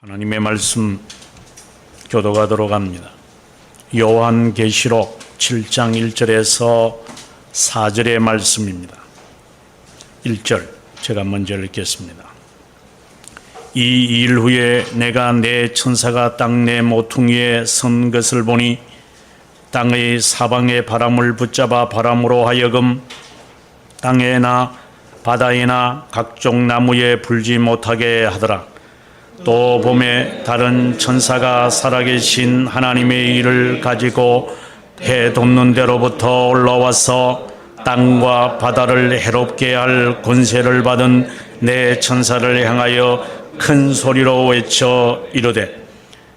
하나님의 말씀 교도하도록 합니다. 요한계시록 7장 1절에서 4절의 말씀입니다. 1절 제가 먼저 읽겠습니다. 이 일 후에 내가 내 천사가 땅 내 모퉁이에 선 것을 보니 땅의 사방의 바람을 붙잡아 바람으로 하여금 땅에나 바다에나 각종 나무에 불지 못하게 하더라. 또 봄에 다른 천사가 살아계신 하나님의 일을 가지고 해 돋는 데로부터 올라와서 땅과 바다를 해롭게 할 권세를 받은 내 천사를 향하여 큰 소리로 외쳐 이르되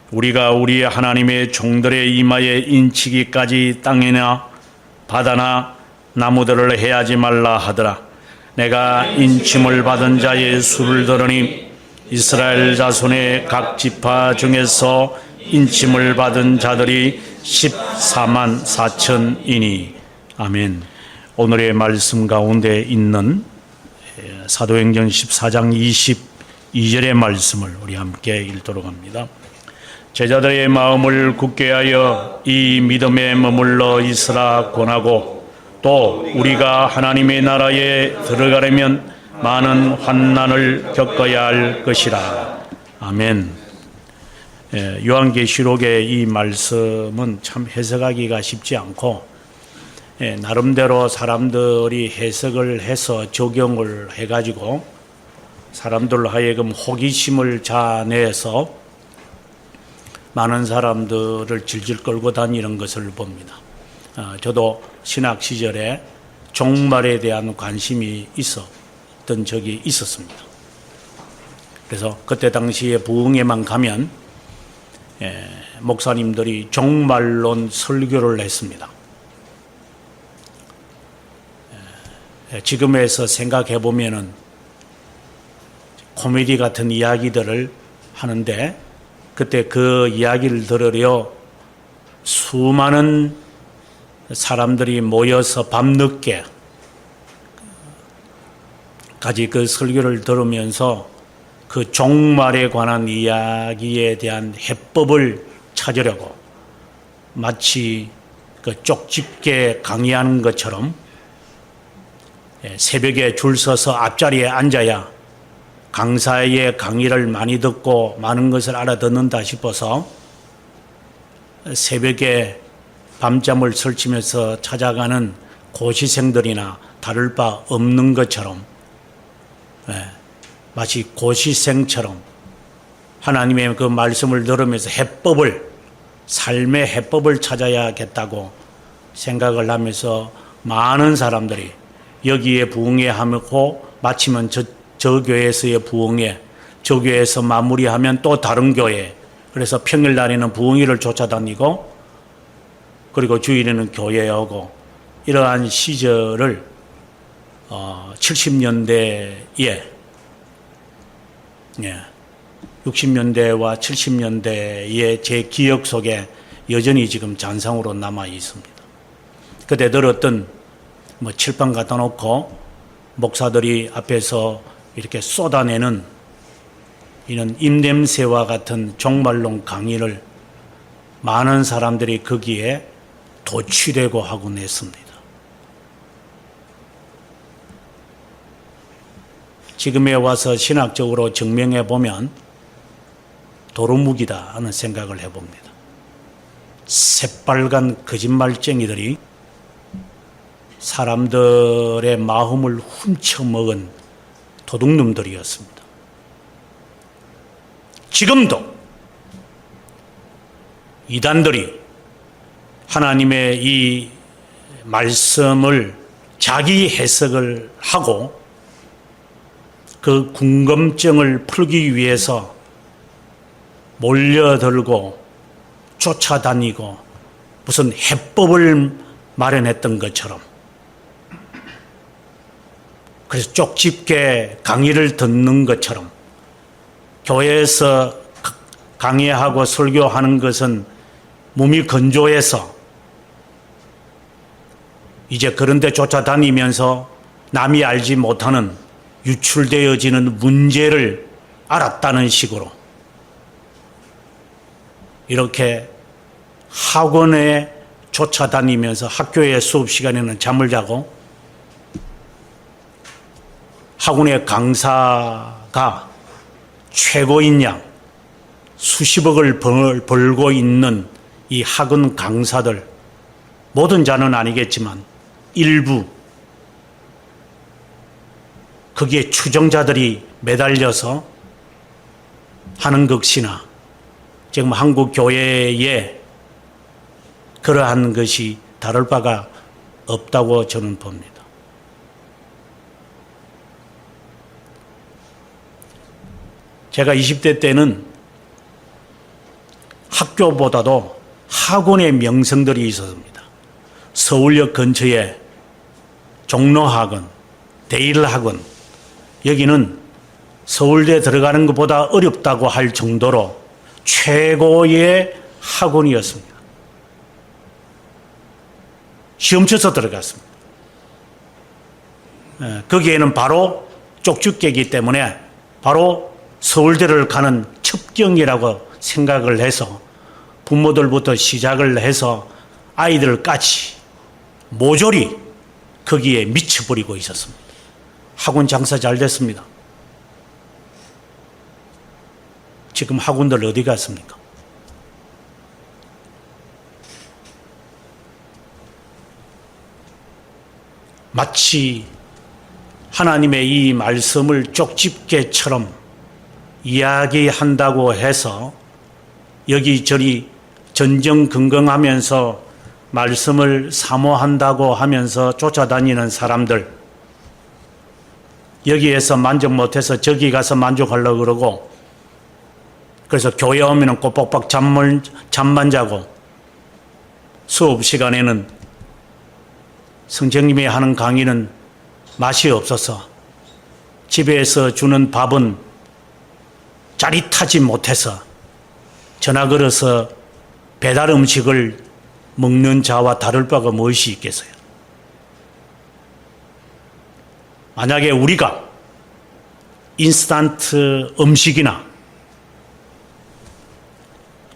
우리가 우리 하나님의 종들의 이마에 인치기까지 땅이나 바다나 나무들을 해하지 말라 하더라. 내가 인침을 받은 자의 수를 들으니 이스라엘 자손의 각 지파 중에서 인침을 받은 자들이 14만 4천이니 아멘. 오늘의 말씀 가운데 있는 사도행전 14장 22절의 말씀을 우리 함께 읽도록 합니다. 제자들의 마음을 굳게 하여 이 믿음에 머물러 있으라 권하고 또 우리가 하나님의 나라에 들어가려면 많은 환난을 겪어야 할 것이라. 아멘. 요한계시록의 이 말씀은 참 해석하기가 쉽지 않고 나름대로 사람들이 해석을 해서 적용을 해가지고 사람들로 하여금 호기심을 자아내서 많은 사람들을 질질 끌고 다니는 것을 봅니다. 저도 신학 시절에 종말에 대한 관심이 있었던 적이 있었습니다. 그래서 그때 당시에 부흥회만 가면 목사님들이 종말론 설교를 했습니다. 지금에서 생각해 보면은 코미디 같은 이야기들을 하는데 그때 그 이야기를 들으려 수많은 사람들이 모여서 밤늦게 까지 그 설교를 들으면서 그 종말에 관한 이야기에 대한 해법을 찾으려고 마치 그 쪽집게 강의하는 것처럼 새벽에 줄 서서 앞자리에 앉아야 강사의 강의를 많이 듣고 많은 것을 알아듣는다 싶어서 새벽에 밤잠을 설치면서 찾아가는 고시생들이나 다를 바 없는 것처럼 마치 고시생처럼 하나님의 그 말씀을 들으면서 삶의 해법을 찾아야겠다고 생각을 하면서 많은 사람들이 여기에 부흥회하고 마치면 저 교회에서의 부흥회, 저 교회에서 마무리하면 또 다른 교회, 그래서 평일날에는 부흥회를 쫓아다니고 그리고 주일에는 교회에 오고 이러한 시절을 70년대에 60년대와 70년대의 제 기억 속에 여전히 지금 잔상으로 남아 있습니다. 그때 들었던 칠판 갖다 놓고 목사들이 앞에서 이렇게 쏟아내는 이런 입냄새와 같은 종말론 강의를 많은 사람들이 거기에 도취되고 하곤 했습니다. 지금에 와서 신학적으로 증명해 보면 도루묵이다 하는 생각을 해봅니다. 새빨간 거짓말쟁이들이 사람들의 마음을 훔쳐먹은 도둑놈들이었습니다. 지금도 이단들이 하나님의 이 말씀을 자기 해석을 하고 그 궁금증을 풀기 위해서 몰려들고 쫓아다니고 무슨 해법을 마련했던 것처럼 그래서 쪽집게 강의를 듣는 것처럼 교회에서 강의하고 설교하는 것은 몸이 건조해서 이제 그런 데 쫓아다니면서 남이 알지 못하는 유출되어지는 문제를 알았다는 식으로 이렇게 학원에 쫓아다니면서 학교의 수업 시간에는 잠을 자고 학원의 강사가 최고인 양 수십억을 벌고 있는 이 학원 강사들, 모든 자는 아니겠지만 일부 거기에 추종자들이 매달려서 하는 것이나 지금 한국 교회에 그러한 것이 다를 바가 없다고 저는 봅니다. 제가 20대 때는 학교보다도 학원의 명성들이 있었습니다. 서울역 근처에 종로학원, 대일학원, 여기는 서울대 들어가는 것보다 어렵다고 할 정도로 최고의 학원이었습니다. 시험 쳐서 들어갔습니다. 거기에는 바로 쪽집게이기 때문에 바로 서울대를 가는 첩경이라고 생각을 해서 부모들부터 시작을 해서 아이들까지 모조리 거기에 미쳐버리고 있었습니다. 학원 장사 잘 됐습니다. 지금 학원들 어디 갔습니까? 마치 하나님의 이 말씀을 쪽집게처럼 이야기한다고 해서 여기저리 전전긍긍하면서 말씀을 사모한다고 하면서 쫓아다니는 사람들, 여기에서 만족 못해서 저기 가서 만족하려고 그러고, 그래서 교회 오면 꼬박박 잠만 자고, 수업 시간에는 선생님이 하는 강의는 맛이 없어서 집에서 주는 밥은 짜릿하지 못해서 전화 걸어서 배달 음식을 먹는 자와 다를 바가 무엇이 있겠어요? 만약에 우리가 인스턴트 음식이나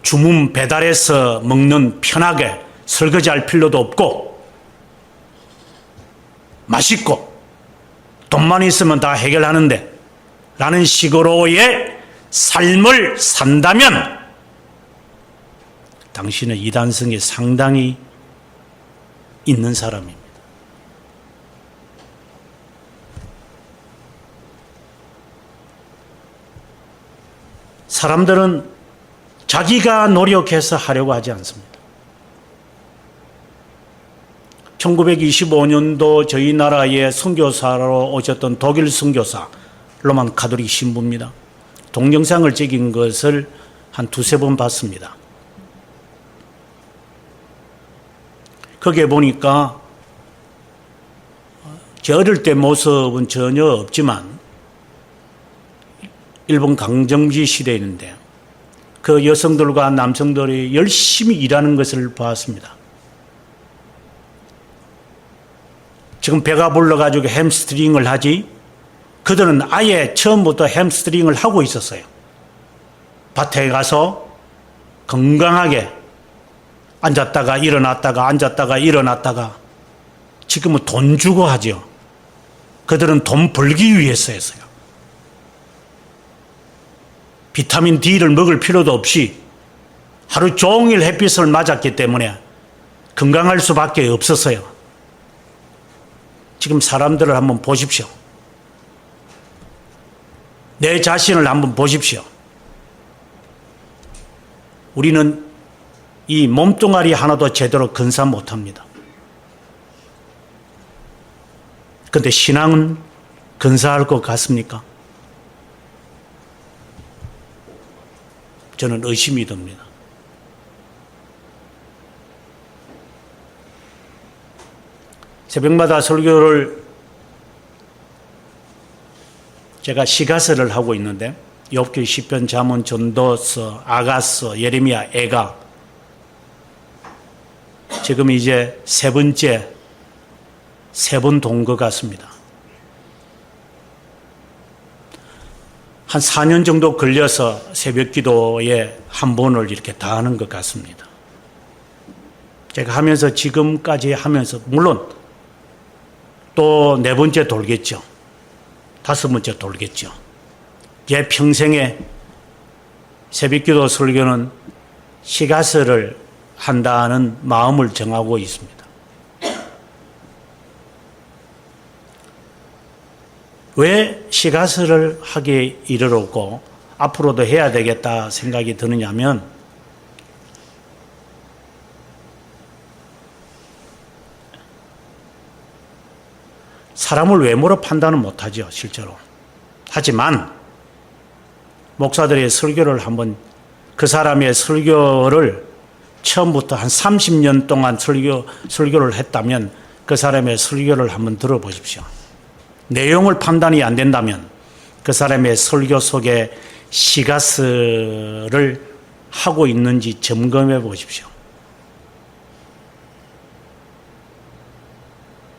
주문 배달해서 먹는 편하게 설거지할 필요도 없고 맛있고 돈만 있으면 다 해결하는데 라는 식으로의 삶을 산다면 당신은 이단성이 상당히 있는 사람입니다. 사람들은 자기가 노력해서 하려고 하지 않습니다. 1925년도 저희 나라에 선교사로 오셨던 독일 선교사 로만 카톨릭 신부입니다. 동영상을 찍은 것을 한 두세 번 봤습니다. 거기에 보니까 제 어릴 때 모습은 전혀 없지만 일본 강점기 시대였는데 그 여성들과 남성들이 열심히 일하는 것을 봤습니다. 지금 배가 불러가지고 햄스트링을 하지, 그들은 아예 처음부터 햄스트링을 하고 있었어요. 밭에 가서 건강하게 앉았다가 일어났다가 앉았다가 일어났다가, 지금은 돈 주고 하죠. 그들은 돈 벌기 위해서 했어요. 비타민 D를 먹을 필요도 없이 하루 종일 햇빛을 맞았기 때문에 건강할 수밖에 없었어요. 지금 사람들을 한번 보십시오. 내 자신을 한번 보십시오. 우리는 이 몸뚱아리 하나도 제대로 건사 못합니다. 그런데 신앙은 건사할 것 같습니까? 저는 의심이 듭니다. 새벽마다 설교를 제가 시가서를 하고 있는데 욥기, 시편, 잠언, 전도서, 아가서, 예레미야, 애가, 지금 이제 세 번 돈 것 같습니다. 한 4년 정도 걸려서 새벽 기도에 한 번을 이렇게 다 하는 것 같습니다. 제가 하면서 지금까지 하면서 물론 또 4번째 돌겠죠. 5번째 돌겠죠. 제 평생에 새벽기도 설교는 시가설을 한다는 마음을 정하고 있습니다. 왜 시가설을 하게 이르렀고 앞으로도 해야 되겠다 생각이 드느냐면 사람을 외모로 판단은 못하죠, 실제로. 하지만 목사들의 설교를 한번 그 사람의 설교를 처음부터 한 30년 동안 설교를 했다면 그 사람의 설교를 한번 들어보십시오. 내용을 판단이 안 된다면 그 사람의 설교 속에 시가설을 하고 있는지 점검해 보십시오.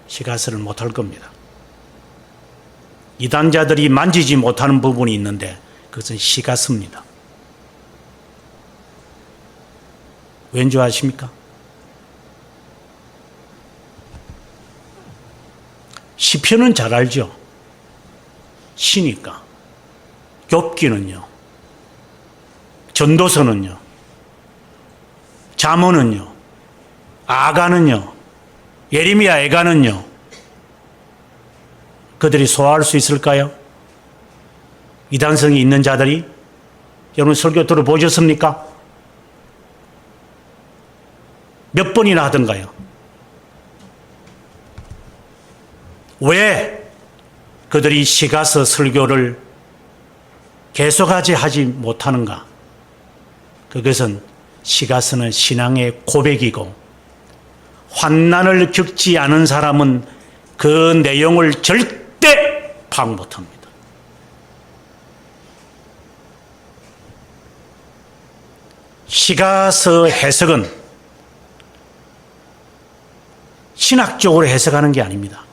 시가설을 못할 겁니다. 이단자들이 만지지 못하는 부분이 있는데 그것은 시가서입니다. 왠지 아십니까? 시편은 잘 알죠. 시니까. 욥기는요. 전도서는요. 잠언은요. 아가는요. 예레미야 애가는요. 그들이 소화할 수 있을까요? 이단성이 있는 자들이? 여러분 설교 들어보셨습니까? 몇 번이나 하던가요? 왜 그들이 시가서 설교를 계속하지 하지 못하는가? 그것은 시가서는 신앙의 고백이고 환난을 겪지 않은 사람은 그 내용을 절대 파악 못합니다. 시가서 해석은 신학적으로 해석하는 게 아닙니다.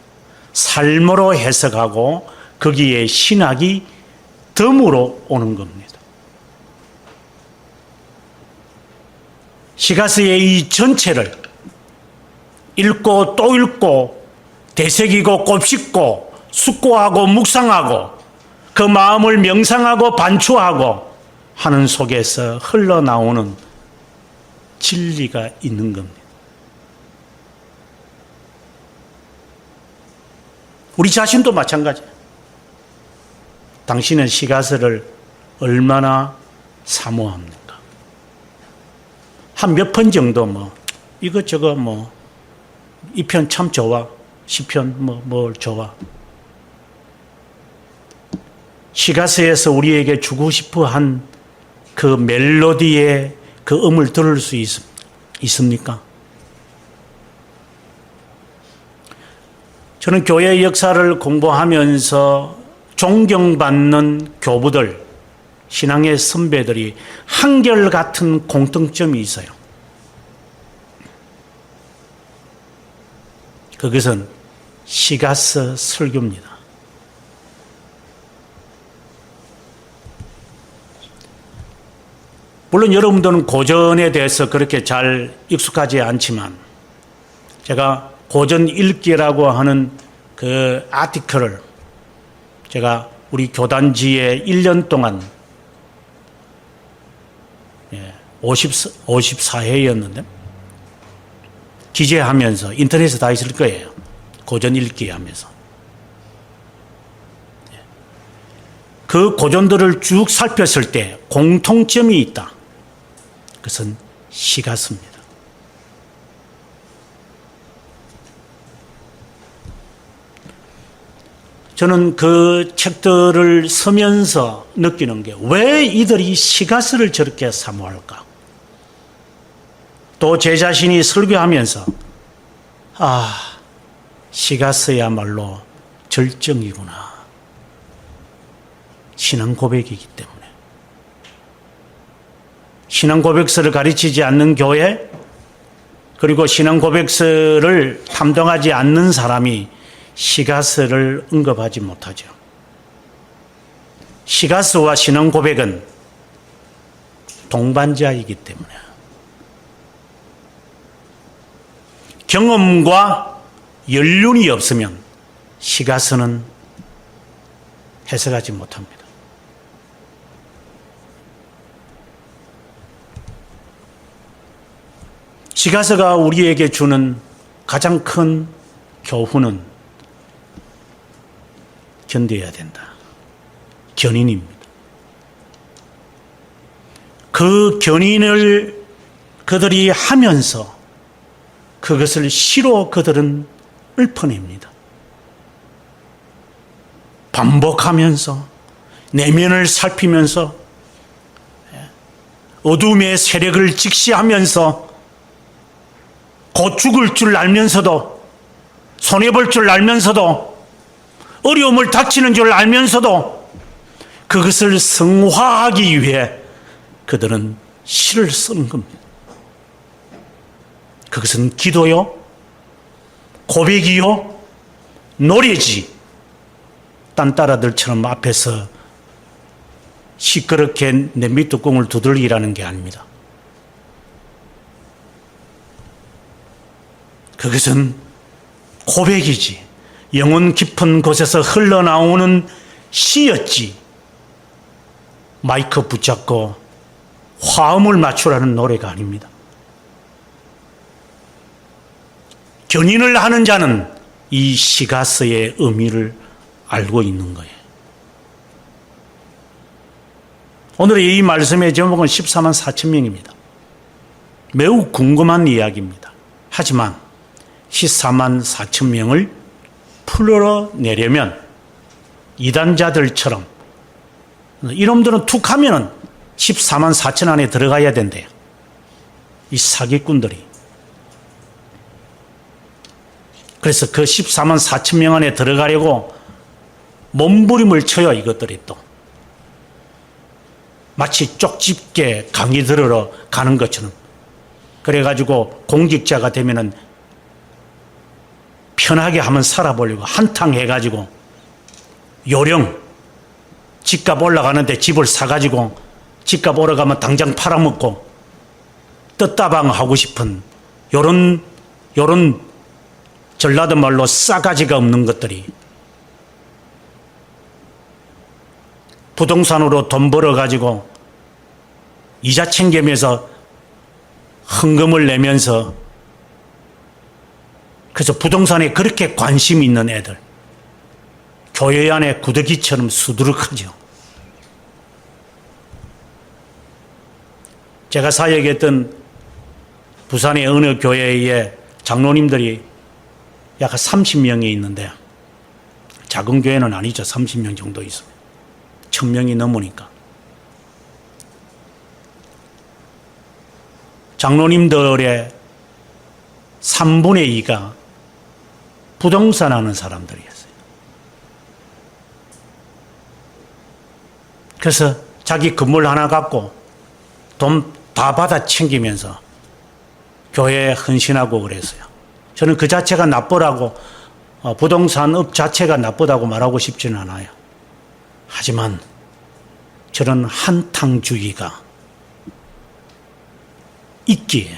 삶으로 해석하고 거기에 신학이 덤으로 오는 겁니다. 시가서의 이 전체를 읽고 또 읽고 되새기고 곱씹고 숙고하고 묵상하고 그 마음을 명상하고 반추하고 하는 속에서 흘러나오는 진리가 있는 겁니다. 우리 자신도 마찬가지예요. 당신은 시가서를 얼마나 사모합니까? 한 몇 편 정도 이것저것 이 편 참 좋아. 시편 뭘 좋아. 시가서에서 우리에게 주고 싶어 한 그 멜로디의 그 음을 들을 수 있습니까? 저는 교회 역사를 공부하면서 존경받는 교부들, 신앙의 선배들이 한결같은 공통점이 있어요. 그것은 시가서 설교입니다. 물론 여러분들은 고전에 대해서 그렇게 잘 익숙하지 않지만 제가 고전 읽기라고 하는 그 아티클을 제가 우리 교단지에 1년 동안 54회였는데 기재하면서 인터넷에 다 있을 거예요. 고전 읽기 하면서. 그 고전들을 쭉 살폈을 때 공통점이 있다. 그것은 시가서입니다. 저는 그 책들을 쓰면서 느끼는 게 왜 이들이 시가서를 저렇게 사모할까? 또 제 자신이 설교하면서 시가서야말로 절정이구나. 신앙 고백이기 때문에. 신앙 고백서를 가르치지 않는 교회, 그리고 신앙 고백서를 담당하지 않는 사람이 시가서를 언급하지 못하죠. 시가서와 신앙 고백은 동반자이기 때문에 경험과 연륜이 없으면 시가서는 해석하지 못합니다. 시가서가 우리에게 주는 가장 큰 교훈은 견뎌야 된다. 견인입니다. 그 견인을 그들이 하면서 그것을 시로 그들은 읊어냅니다. 반복하면서 내면을 살피면서 어둠의 세력을 직시하면서 곧 죽을 줄 알면서도 손해볼 줄 알면서도 어려움을 닥치는 줄 알면서도 그것을 성화하기 위해 그들은 시를 쓰는 겁니다. 그것은 기도요, 고백이요, 노래지. 딴따라들처럼 앞에서 시끄럽게 냄비뚜껑을 두들기라는 게 아닙니다. 그것은 고백이지. 영혼 깊은 곳에서 흘러나오는 시였지. 마이크 붙잡고 화음을 맞추라는 노래가 아닙니다. 견인을 하는 자는 이 시가서의 의미를 알고 있는 거예요. 오늘의 이 말씀의 제목은 14만 4천 명입니다. 매우 궁금한 이야기입니다. 하지만 14만 4천 명을 풀어내려면 이단자들처럼 이놈들은 툭 하면은 14만 4천 안에 들어가야 된대요. 이 사기꾼들이. 그래서 그 14만 4천 명 안에 들어가려고 몸부림을 쳐요, 이것들이 또. 마치 쪽집게 강의 들으러 가는 것처럼. 그래가지고 공직자가 되면은 편하게 한번 살아보려고 한탕 해가지고 요령, 집값 올라가는데 집을 사가지고 집값 올라가면 당장 팔아먹고 떴다방 하고 싶은 요런 전라도 말로 싸가지가 없는 것들이 부동산으로 돈 벌어가지고 이자 챙기면서 헌금을 내면서 그래서 부동산에 그렇게 관심이 있는 애들 교회 안에 구더기처럼 수두룩하죠. 제가 사역했던 부산의 어느 교회에 장로님들이 약 30명이 있는데 작은 교회는 아니죠. 30명 정도 있어요. 1000명이 넘으니까. 장로님들의 3분의 2가 부동산 하는 사람들이었어요. 그래서 자기 건물 하나 갖고 돈 다 받아 챙기면서 교회에 헌신하고 그랬어요. 저는 그 자체가 나쁘라고 부동산업 자체가 나쁘다고 말하고 싶지는 않아요. 하지만 저런 한탕주의가 있기에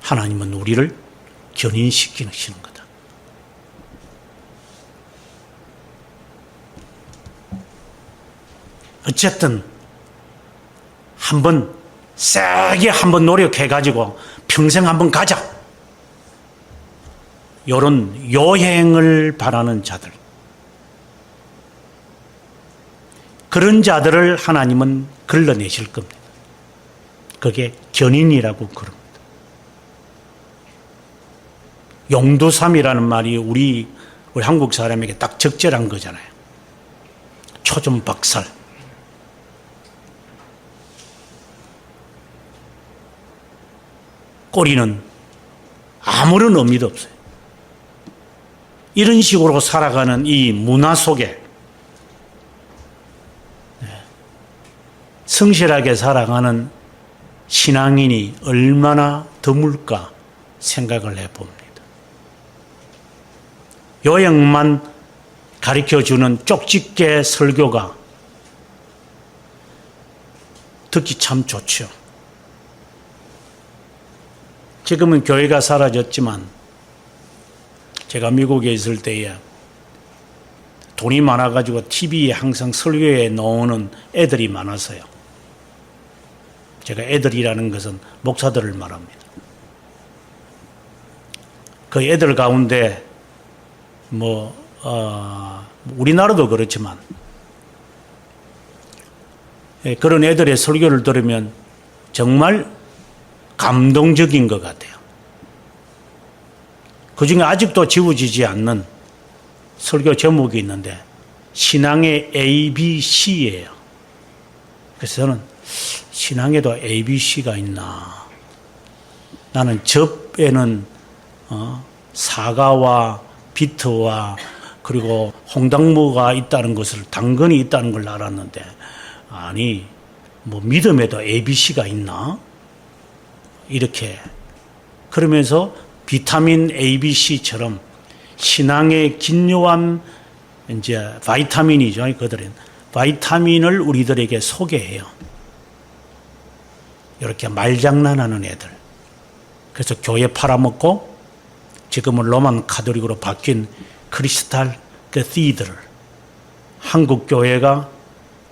하나님은 우리를 견인시키시는 거다. 어쨌든 한번 세게 한번 노력해가지고 평생 한번 가자. 이런 요행을 바라는 자들. 그런 자들을 하나님은 걸러내실 겁니다. 그게 견인이라고 그럽니다. 용두삼이라는 말이 우리 한국 사람에게 딱 적절한 거잖아요. 초전박살. 꼬리는 아무런 의미도 없어요. 이런 식으로 살아가는 이 문화 속에 성실하게 살아가는 신앙인이 얼마나 드물까 생각을 해봅니다. 요행만 가르쳐주는 쪽집게 설교가 듣기 참 좋죠. 지금은 교회가 사라졌지만 제가 미국에 있을 때에 돈이 많아가지고 TV에 항상 설교에 나오는 애들이 많았어요. 제가 애들이라는 것은 목사들을 말합니다. 그 애들 가운데 우리나라도 그렇지만 그런 애들의 설교를 들으면 정말 감동적인 것 같아요. 그 중에 아직도 지워지지 않는 설교 제목이 있는데 신앙의 ABC예요. 그래서 저는 신앙에도 ABC가 있나. 나는 접에는 사과와 비트와 그리고 홍당무가 있다는 것을 당근이 있다는 걸 알았는데 아니 믿음에도 ABC가 있나? 이렇게 그러면서 비타민 ABC처럼 신앙의 긴요한 이제 바이타민이죠. 그들은 바이타민을 우리들에게 소개해요. 이렇게 말장난하는 애들. 그래서 교회 팔아먹고 지금은 로만 카톨릭으로 바뀐 크리스탈 캐시드럴. 한국 교회가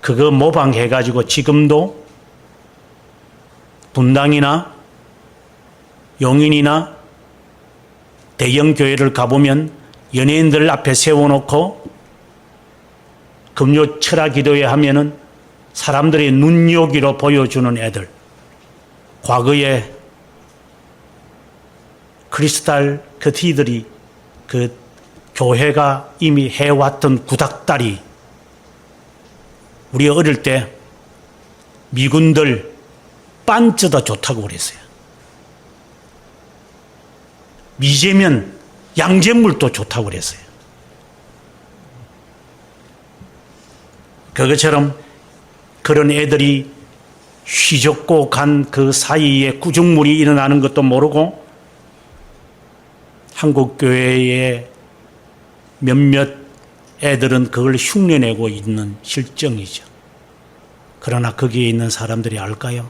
그거 모방해가지고 지금도 분당이나 용인이나 대형 교회를 가보면 연예인들 앞에 세워놓고 금요 철학 기도회 하면은 사람들의 눈요기로 보여주는 애들. 과거에 크리스탈 캐시드럴이 그 교회가 이미 해왔던 구닥다리. 우리 어릴 때 미군들 빤쩌다 좋다고 그랬어요. 미제면 양잿물도 좋다고 그랬어요. 그것처럼 그런 애들이 휘젓고 간 그 사이에 구정물이 일어나는 것도 모르고 한국교회의 몇몇 애들은 그걸 흉내내고 있는 실정이죠. 그러나 거기에 있는 사람들이 알까요?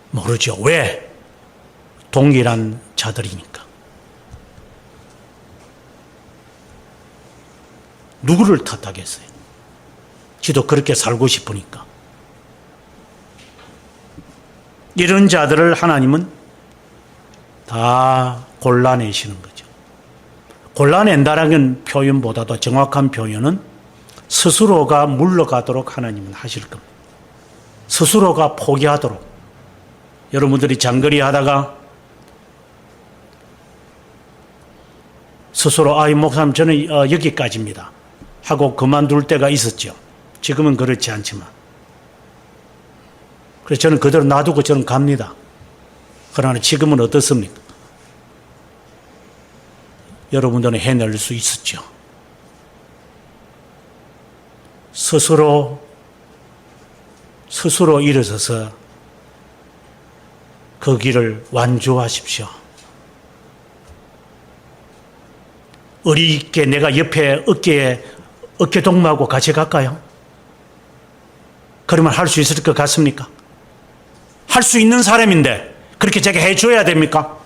모르죠. 왜? 동일한 자들이니까. 누구를 탓하겠어요? 지도 그렇게 살고 싶으니까. 이런 자들을 하나님은 다 골라내시는 거죠. 골라낸다라는 표현보다도 정확한 표현은 스스로가 물러가도록 하나님은 하실 겁니다. 스스로가 포기하도록. 여러분들이 장거리 하다가 스스로 목사님 저는 여기까지입니다 하고 그만둘 때가 있었죠. 지금은 그렇지 않지만. 그래서 저는 그대로 놔두고 저는 갑니다. 그러나 지금은 어떻습니까? 여러분들은 해낼 수 있었죠. 스스로 일어서서 그 길을 완주하십시오. 의리 있게 내가 옆에 어깨 동무하고 같이 갈까요? 그러면 할 수 있을 것 같습니까? 할 수 있는 사람인데 그렇게 제가 해줘야 됩니까?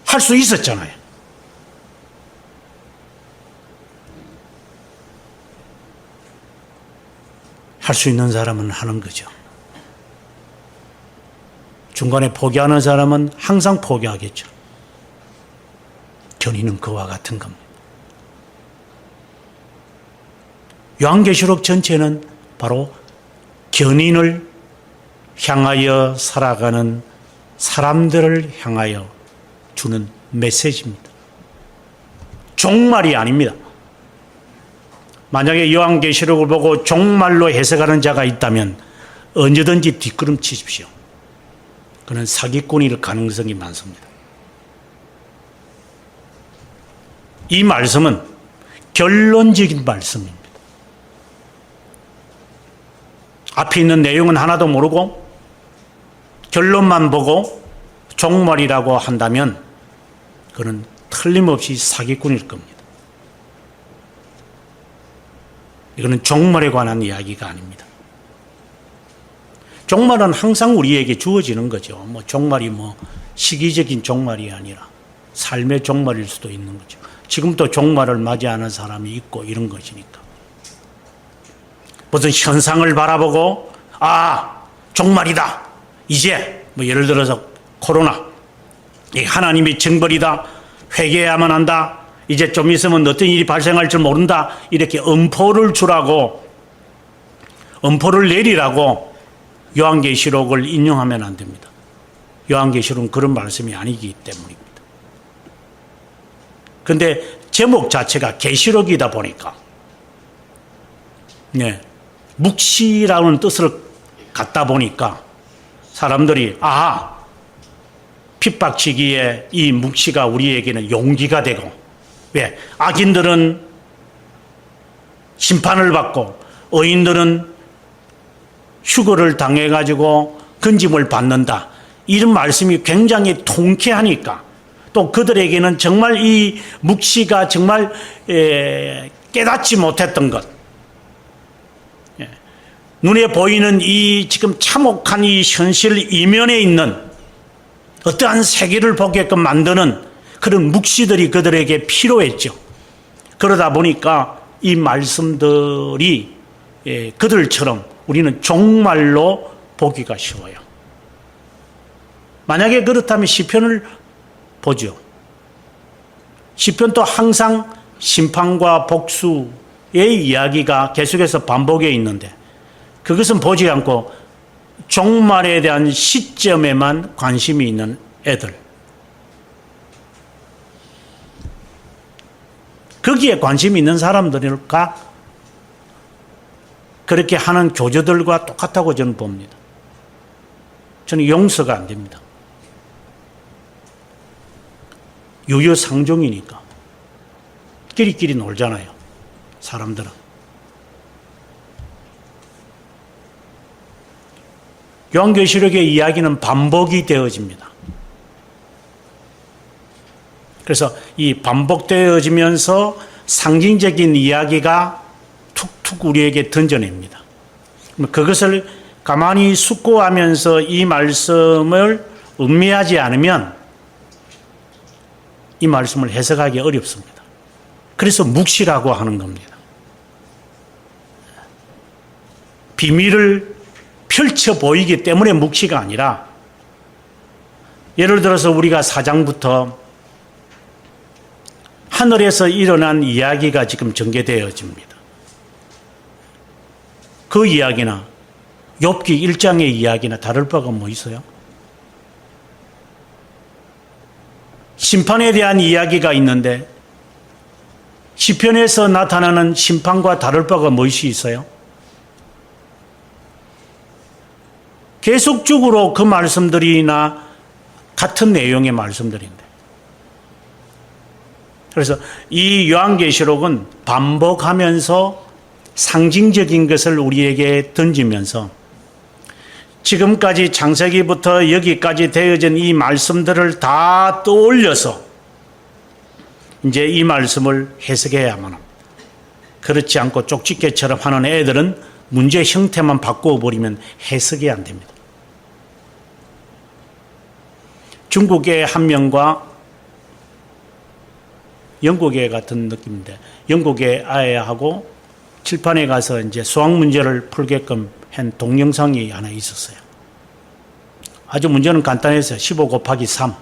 할 수 있었잖아요. 할 수 있는 사람은 하는 거죠. 중간에 포기하는 사람은 항상 포기하겠죠. 견인은 그와 같은 겁니다. 요한계시록 전체는 바로 견인을 향하여 살아가는 사람들을 향하여 주는 메시지입니다. 종말이 아닙니다. 만약에 요한계시록을 보고 종말로 해석하는 자가 있다면 언제든지 뒷걸음치십시오. 그는 사기꾼일 가능성이 많습니다. 이 말씀은 결론적인 말씀입니다. 앞에 있는 내용은 하나도 모르고 결론만 보고 종말이라고 한다면 그는 틀림없이 사기꾼일 겁니다. 이거는 종말에 관한 이야기가 아닙니다. 종말은 항상 우리에게 주어지는 거죠. 종말이 시기적인 종말이 아니라 삶의 종말일 수도 있는 거죠. 지금도 종말을 맞이하는 사람이 있고 이런 것이니까. 무슨 현상을 바라보고 종말이다. 이제 예를 들어서 코로나 하나님의 징벌이다. 회개해야만 한다. 이제 좀 있으면 어떤 일이 발생할 줄 모른다. 이렇게 엄포를 주라고, 엄포를 내리라고 요한계시록을 인용하면 안 됩니다. 요한계시록은 그런 말씀이 아니기 때문입니다. 그런데 제목 자체가 계시록이다 보니까 묵시라는 뜻을 갖다 보니까 사람들이 핍박 시기에 이 묵시가 우리에게는 용기가 되고, 왜? 악인들은 심판을 받고 의인들은 휴거를 당해가지고 건짐을 받는다. 이런 말씀이 굉장히 통쾌하니까, 또 그들에게는 정말 이 묵시가 정말 깨닫지 못했던 것, 눈에 보이는 이 지금 참혹한 이 현실 이면에 있는 어떠한 세계를 보게끔 만드는 그런 묵시들이 그들에게 필요했죠. 그러다 보니까 이 말씀들이 그들처럼 우리는 종말로 보기가 쉬워요. 만약에 그렇다면 시편을 보죠. 시편도 항상 심판과 복수의 이야기가 계속해서 반복해 있는데, 그것은 보지 않고 종말에 대한 시점에만 관심이 있는 애들, 거기에 관심이 있는 사람들일까? 그렇게 하는 교주들과 똑같다고 저는 봅니다. 저는 용서가 안 됩니다. 유유상종이니까 끼리끼리 놀잖아요, 사람들은. 요한계시록의 이야기는 반복이 되어집니다. 그래서 이 반복되어지면서 상징적인 이야기가 툭툭 우리에게 던져냅니다. 그것을 가만히 숙고하면서 이 말씀을 음미하지 않으면 이 말씀을 해석하기 어렵습니다. 그래서 묵시라고 하는 겁니다. 비밀을 펼쳐 보이기 때문에 묵시가 아니라, 예를 들어서 우리가 4장부터 하늘에서 일어난 이야기가 지금 전개되어집니다. 그 이야기나 욥기 1장의 이야기나 다를 바가 뭐 있어요? 심판에 대한 이야기가 있는데 시편에서 나타나는 심판과 다를 바가 무엇이 있어요? 계속적으로 그 말씀들이나 같은 내용의 말씀들인데, 그래서 이 요한계시록은 반복하면서 상징적인 것을 우리에게 던지면서 지금까지 창세기부터 여기까지 되어진 이 말씀들을 다 떠올려서 이제 이 말씀을 해석해야만 합니다. 그렇지 않고 쪽집게처럼 하는 애들은 문제 형태만 바꾸어버리면 해석이 안 됩니다. 중국의 한 명과 영국의 같은 느낌인데, 영국의 아이하고 칠판에 가서 이제 수학 문제를 풀게끔 한 동영상이 하나 있었어요. 아주 문제는 간단했어요. 15 곱하기 3.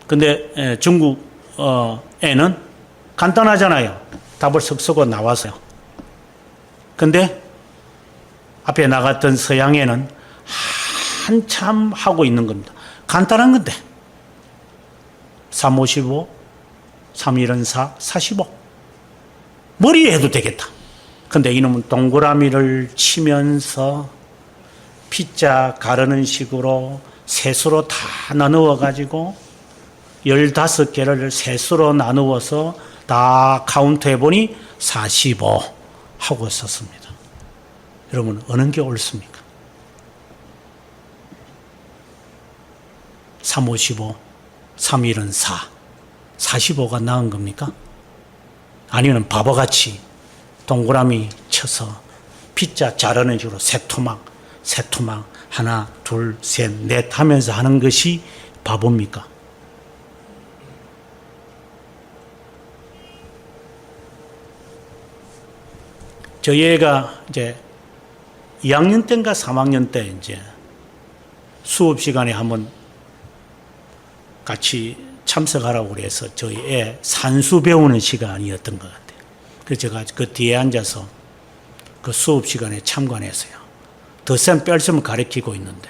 근데 중국 애는 간단하잖아요. 답을 석 쓰고 나왔어요. 근데 앞에 나갔던 서양애는 한참 하고 있는 겁니다. 간단한 건데 3, 5, 15, 3, 1은 4, 45. 머리에 해도 되겠다. 근데 이놈은 동그라미를 치면서 피자 가르는 식으로 셋으로 다 나누어 가지고 15개를 셋으로 나누어서 다 카운트해 보니 45 하고 썼습니다. 여러분, 어느 게 옳습니까? 3, 5, 15, 3일은 4. 45가 나은 겁니까? 아니면 바보같이 동그라미 쳐서 피자 자르는 식으로 세 토막 하나, 둘, 셋, 넷 하면서 하는 것이 바보입니까? 저희 애가 이제 2학년 때인가 3학년 때 이제 수업 시간에 한번 같이 참석하라고 그래서 저희 애 산수 배우는 시간이었던 것 같아요. 그래서 제가 그 뒤에 앉아서 그 수업 시간에 참관했어요. 덧셈 뺄셈을 가르치고 있는데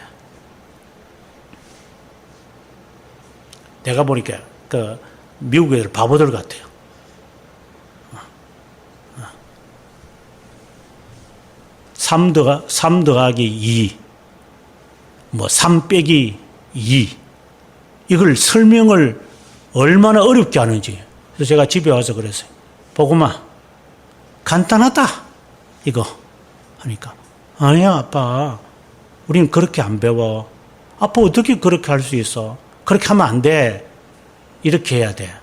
내가 보니까 그 미국 애들 바보들 같아요. 3 더하기 2, 3 빼기 2, 이걸 설명을 얼마나 어렵게 하는지. 그래서 제가 집에 와서 그랬어요. 보고마, 간단하다, 이거. 하니까, 아니야, 아빠. 우린 그렇게 안 배워. 아빠 어떻게 그렇게 할 수 있어? 그렇게 하면 안 돼. 이렇게 해야 돼.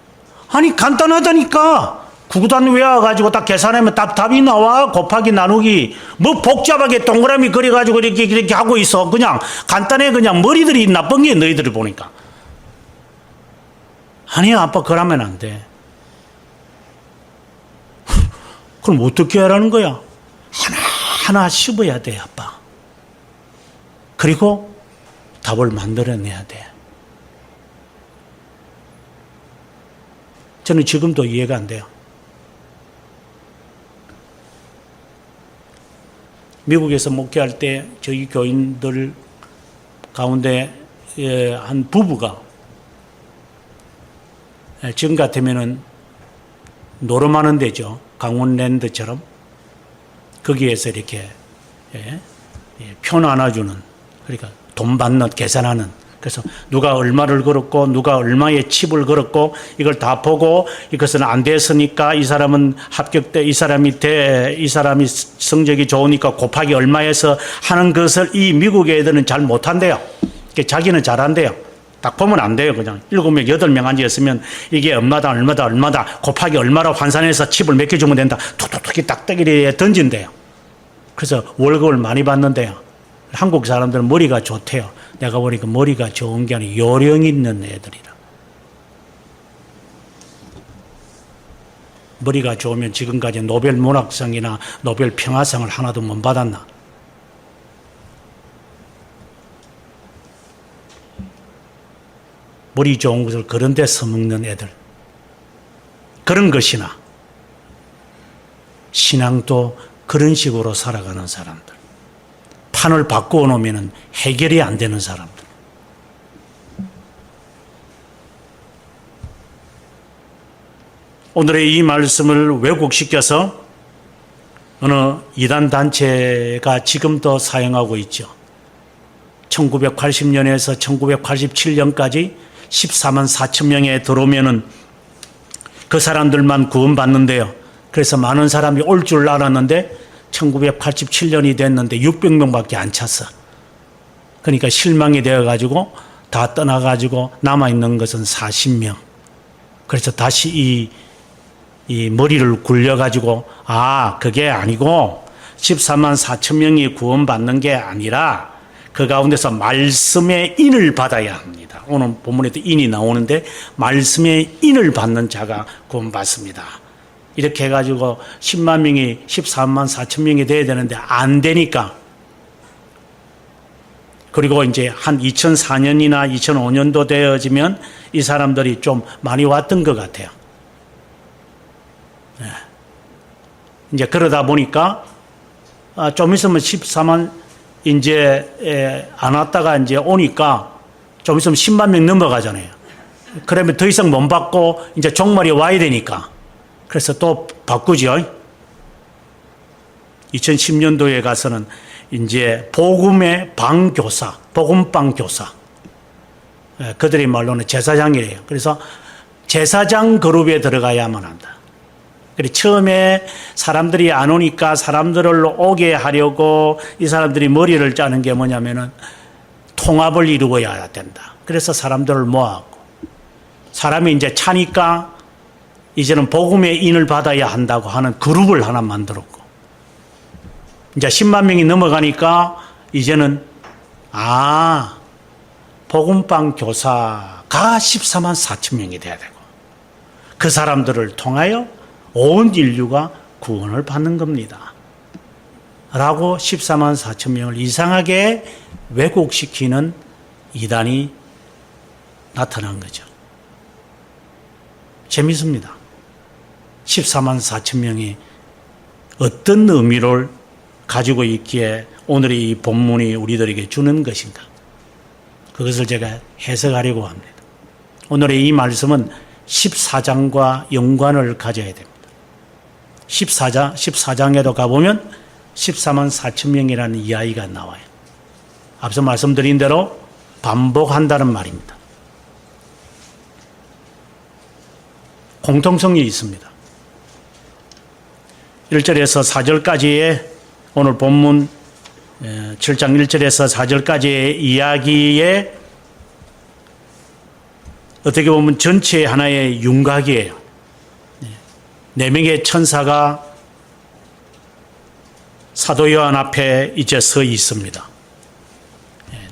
아니, 간단하다니까! 구구단 외워가지고 딱 계산하면 답이 나와. 곱하기 나누기. 뭐 복잡하게 동그라미 그려가지고 이렇게 하고 있어. 그냥 간단해. 그냥 머리들이 나쁜 게 너희들을 보니까. 아니야, 아빠 그러면 안 돼. 그럼 어떻게 하라는 거야? 하나하나 씹어야 돼, 아빠. 그리고 답을 만들어내야 돼. 저는 지금도 이해가 안 돼요. 미국에서 목회할 때 저희 교인들 가운데 한 부부가 지금 같으면은 노름하는 데죠. 강원랜드처럼 거기에서 이렇게 표 나눠주는, 그러니까 돈 받는, 계산하는. 그래서 누가 얼마를 걸었고 누가 얼마의 칩을 걸었고 이걸 다 보고 이것은 안 됐으니까 이 사람은 합격돼, 이 사람이 성적이 좋으니까 곱하기 얼마에서 하는 것을 이 미국 애들은 잘 못한대요. 자기는 잘한대요. 딱 보면 안 돼요. 그냥 7명, 8명 앉아있으면 이게 얼마다 곱하기 얼마로 환산해서 칩을 몇 개 주면 된다. 톡톡톡이 딱딱이에 던진대요. 그래서 월급을 많이 받는데요. 한국 사람들은 머리가 좋대요. 내가 보니까 머리가 좋은 게 아니라 요령 있는 애들이라. 머리가 좋으면 지금까지 노벨 문학상이나 노벨 평화상을 하나도 못 받았나? 머리 좋은 것을 그런 데 써먹는 애들. 그런 것이나 신앙도 그런 식으로 살아가는 사람들. 판을 바꾸어 놓으면 해결이 안 되는 사람들. 오늘의 이 말씀을 왜곡시켜서 어느 이단 단체가 지금도 사용하고 있죠. 1980년에서 1987년까지 14만 4천 명에 들어오면은 그 사람들만 구원받는데요. 그래서 많은 사람이 올 줄 알았는데 1987년이 됐는데 600명밖에 안 찼어. 그러니까 실망이 되어가지고 다 떠나가지고 남아있는 것은 40명. 그래서 다시 이 머리를 굴려가지고 그게 아니고 14만 4천 명이 구원받는 게 아니라 그 가운데서 말씀의 인을 받아야 합니다. 오늘 본문에도 인이 나오는데 말씀의 인을 받는 자가 구원받습니다. 이렇게 해가지고 10만 명이 13만 4천 명이 돼야 되는데 안 되니까. 그리고 이제 한 2004년이나 2005년도 되어지면 이 사람들이 좀 많이 왔던 것 같아요. 이제 그러다 보니까 좀 있으면 14만 이제 안 왔다가 이제 오니까 좀 있으면 10만 명 넘어가잖아요. 그러면 더 이상 못 받고 이제 종말이 와야 되니까. 그래서 또 바꾸죠. 2010년도에 가서는 이제 복음의 방교사, 복음방 교사. 그들의 말로는 제사장이래요. 그래서 제사장 그룹에 들어가야만 한다. 그래서 처음에 사람들이 안 오니까 사람들을 오게 하려고 이 사람들이 머리를 짜는 게 뭐냐면은 통합을 이루어야 된다. 그래서 사람들을 모아갖고 사람이 이제 차니까 이제는 복음의 인을 받아야 한다고 하는 그룹을 하나 만들었고, 이제 10만 명이 넘어가니까 이제는 복음방 교사가 14만 4천 명이 돼야 되고, 그 사람들을 통하여 온 인류가 구원을 받는 겁니다. 라고 14만 4천 명을 이상하게 왜곡시키는 이단이 나타난 거죠. 재밌습니다. 14만 4천 명이 어떤 의미를 가지고 있기에 오늘의 이 본문이 우리들에게 주는 것인가? 그것을 제가 해석하려고 합니다. 오늘의 이 말씀은 14장과 연관을 가져야 됩니다. 14장에도 가보면 14만 4천 명이라는 이야기가 나와요. 앞서 말씀드린 대로 반복한다는 말입니다. 공통성이 있습니다. 1절에서 4절까지의 오늘 본문 7장 1절에서 4절까지의 이야기에 어떻게 보면 전체의 하나의 윤곽이에요. 4명의 천사가 사도 요한 앞에 이제 서 있습니다.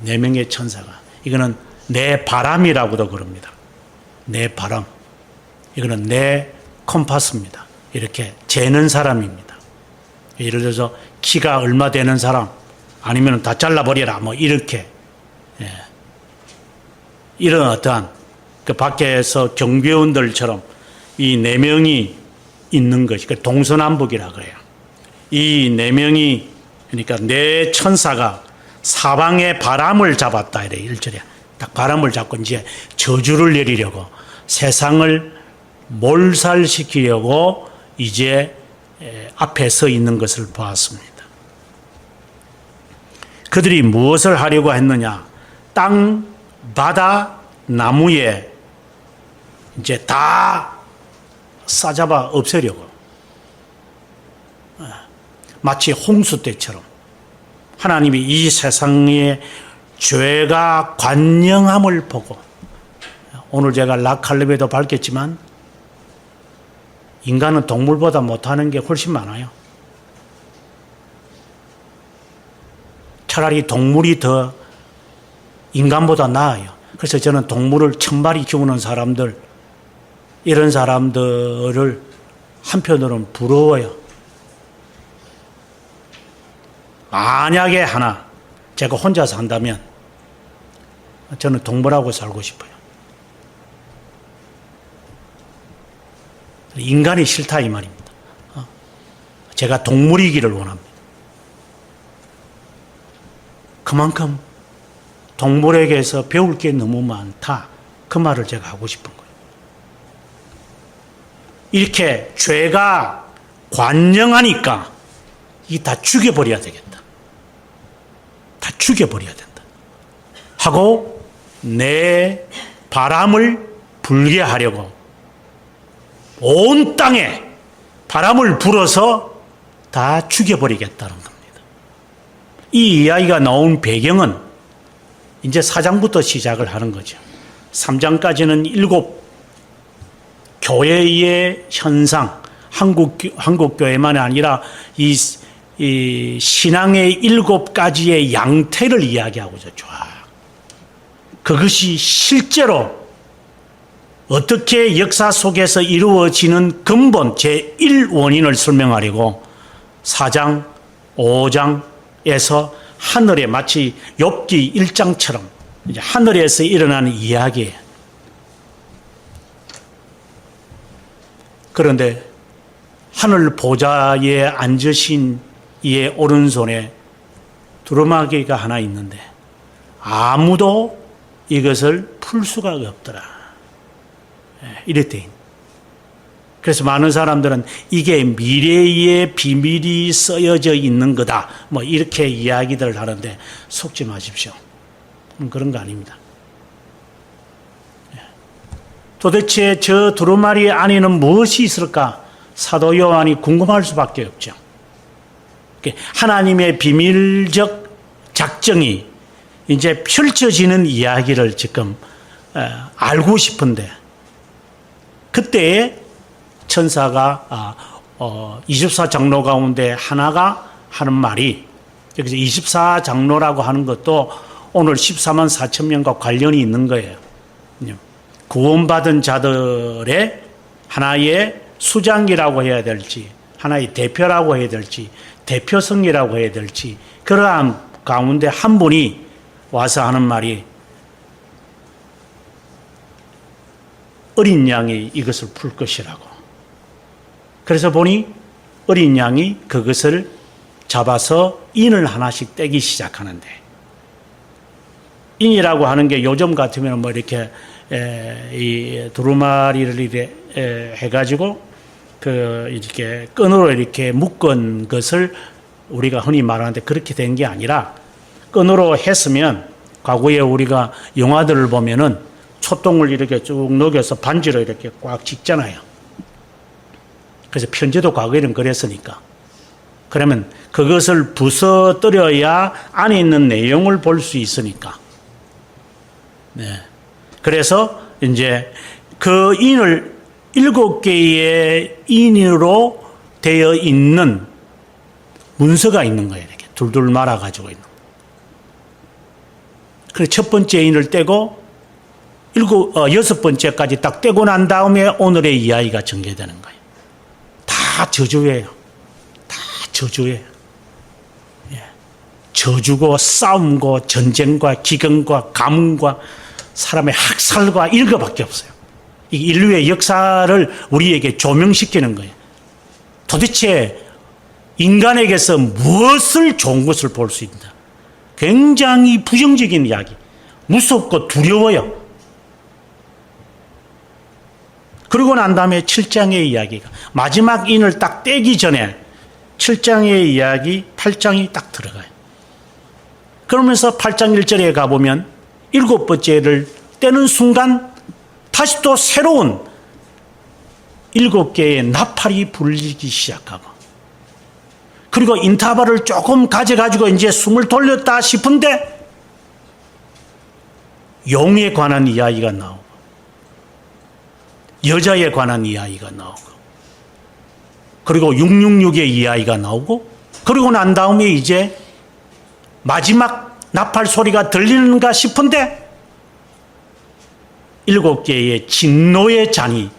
4명의 천사가. 이거는 내 바람이라고도 그럽니다. 내 바람. 이거는 내 컴파스입니다. 이렇게 재는 사람입니다. 예를 들어서 키가 얼마 되는 사람, 아니면 다 잘라버려라, 뭐 이렇게. 이런 어떠한 그 밖에서 경비원들처럼 이 4명이 있는 것이 동서남북이라 그래요. 이 4명이, 그러니까 4 천사가 사방에 바람을 잡았다 이래. 1절에 딱 바람을 잡고 이제 저주를 내리려고, 세상을 몰살시키려고 이제 앞에 서 있는 것을 보았습니다. 그들이 무엇을 하려고 했느냐? 땅, 바다, 나무에 이제 다 싸잡아 없애려고. 마치 홍수 때처럼 하나님이 이 세상의 죄가 관영함을 보고, 오늘 제가 락칼렙에도 밝혔지만 인간은 동물보다 못하는 게 훨씬 많아요. 차라리 동물이 더 인간보다 나아요. 그래서 저는 동물을 1000마리 키우는 사람들, 이런 사람들을 한편으로는 부러워요. 만약에 하나 제가 혼자 산다면 저는 동물하고 살고 싶어요. 인간이 싫다 이 말입니다. 제가 동물이기를 원합니다. 그만큼 동물에게서 배울 게 너무 많다. 그 말을 제가 하고 싶은 거예요. 이렇게 죄가 관영하니까 이 다 죽여버려야 되겠다. 다 죽여버려야 된다. 하고 내 바람을 불게 하려고 온 땅에 바람을 불어서 다 죽여버리겠다는 겁니다. 이 이야기가 나온 배경은 이제 4장부터 시작을 하는 거죠. 3장까지는 7 교회의 현상, 한국 교회만이 아니라 이 신앙의 7가지의 양태를 이야기하고 있죠. 그것이 실제로 어떻게 역사 속에서 이루어지는 근본 제1원인을 설명하려고 4장, 5장에서 하늘에 마치 욥기 1장처럼 이제 하늘에서 일어나는 이야기예요. 그런데 하늘 보좌에 앉으신 이의 오른손에 두루마기가 하나 있는데 아무도 이것을 풀 수가 없더라. 이랬대. 그래서 많은 사람들은 이게 미래의 비밀이 쓰여져 있는 거다, 뭐 이렇게 이야기들을 하는데 속지 마십시오. 그런 거 아닙니다. 도대체 저 두루마리 안에는 무엇이 있을까? 사도 요한이 궁금할 수밖에 없죠. 하나님의 비밀적 작정이 이제 펼쳐지는 이야기를 지금 알고 싶은데 그때에 천사가 24장로 가운데 하나가 하는 말이, 여기서 24장로라고 하는 것도 오늘 14만 4천 명과 관련이 있는 거예요. 구원받은 자들의 하나의 수장이라고 해야 될지, 하나의 대표라고 해야 될지, 대표성이라고 해야 될지, 그러한 가운데 한 분이 와서 하는 말이, 어린 양이 이것을 풀 것이라고. 그래서 보니 어린 양이 그것을 잡아서 인을 하나씩 떼기 시작하는데, 인이라고 하는 게 요즘 같으면 뭐 이렇게 이 두루마리를 이렇게 해가지고 이렇게 끈으로 이렇게 묶은 것을 우리가 흔히 말하는데, 그렇게 된 게 아니라 끈으로 했으면, 과거에 우리가 영화들을 보면은 초똥을 이렇게 쭉 녹여서 반지로 이렇게 꽉 찍잖아요. 그래서 편지도 과거에는 그랬으니까. 그러면 그것을 부서뜨려야 안에 있는 내용을 볼 수 있으니까. 네. 그래서 이제 그 인을 7개의 인으로 되어 있는 문서가 있는 거예요. 이렇게 둘둘 말아가지고 있는. 그래서 첫 번째 인을 떼고 6번째까지 딱 떼고 난 다음에 오늘의 이야기가 전개되는 거예요. 다 저주예요. 다 저주예요. 예. 저주고 싸움과 전쟁과 기근과 가뭄과 사람의 학살과 이런 것밖에 없어요. 이 인류의 역사를 우리에게 조명시키는 거예요. 도대체 인간에게서 무엇을 좋은 것을 볼 수 있다. 굉장히 부정적인 이야기. 무섭고 두려워요. 그러고 난 다음에 7장의 이야기가, 마지막 인을 딱 떼기 전에 7장의 이야기, 8장이 딱 들어가요. 그러면서 8장 1절에 가보면 7번째를 떼는 순간 다시 또 새로운 7개의 나팔이 불리기 시작하고, 그리고 인터벌을 조금 가져가지고 이제 숨을 돌렸다 싶은데 용에 관한 이야기가 나오고, 여자에 관한 이야기가 나오고, 그리고 666의 이야기가 나오고, 그리고 난 다음에 이제 마지막 나팔 소리가 들리는가 싶은데 7개의 진노의 잔이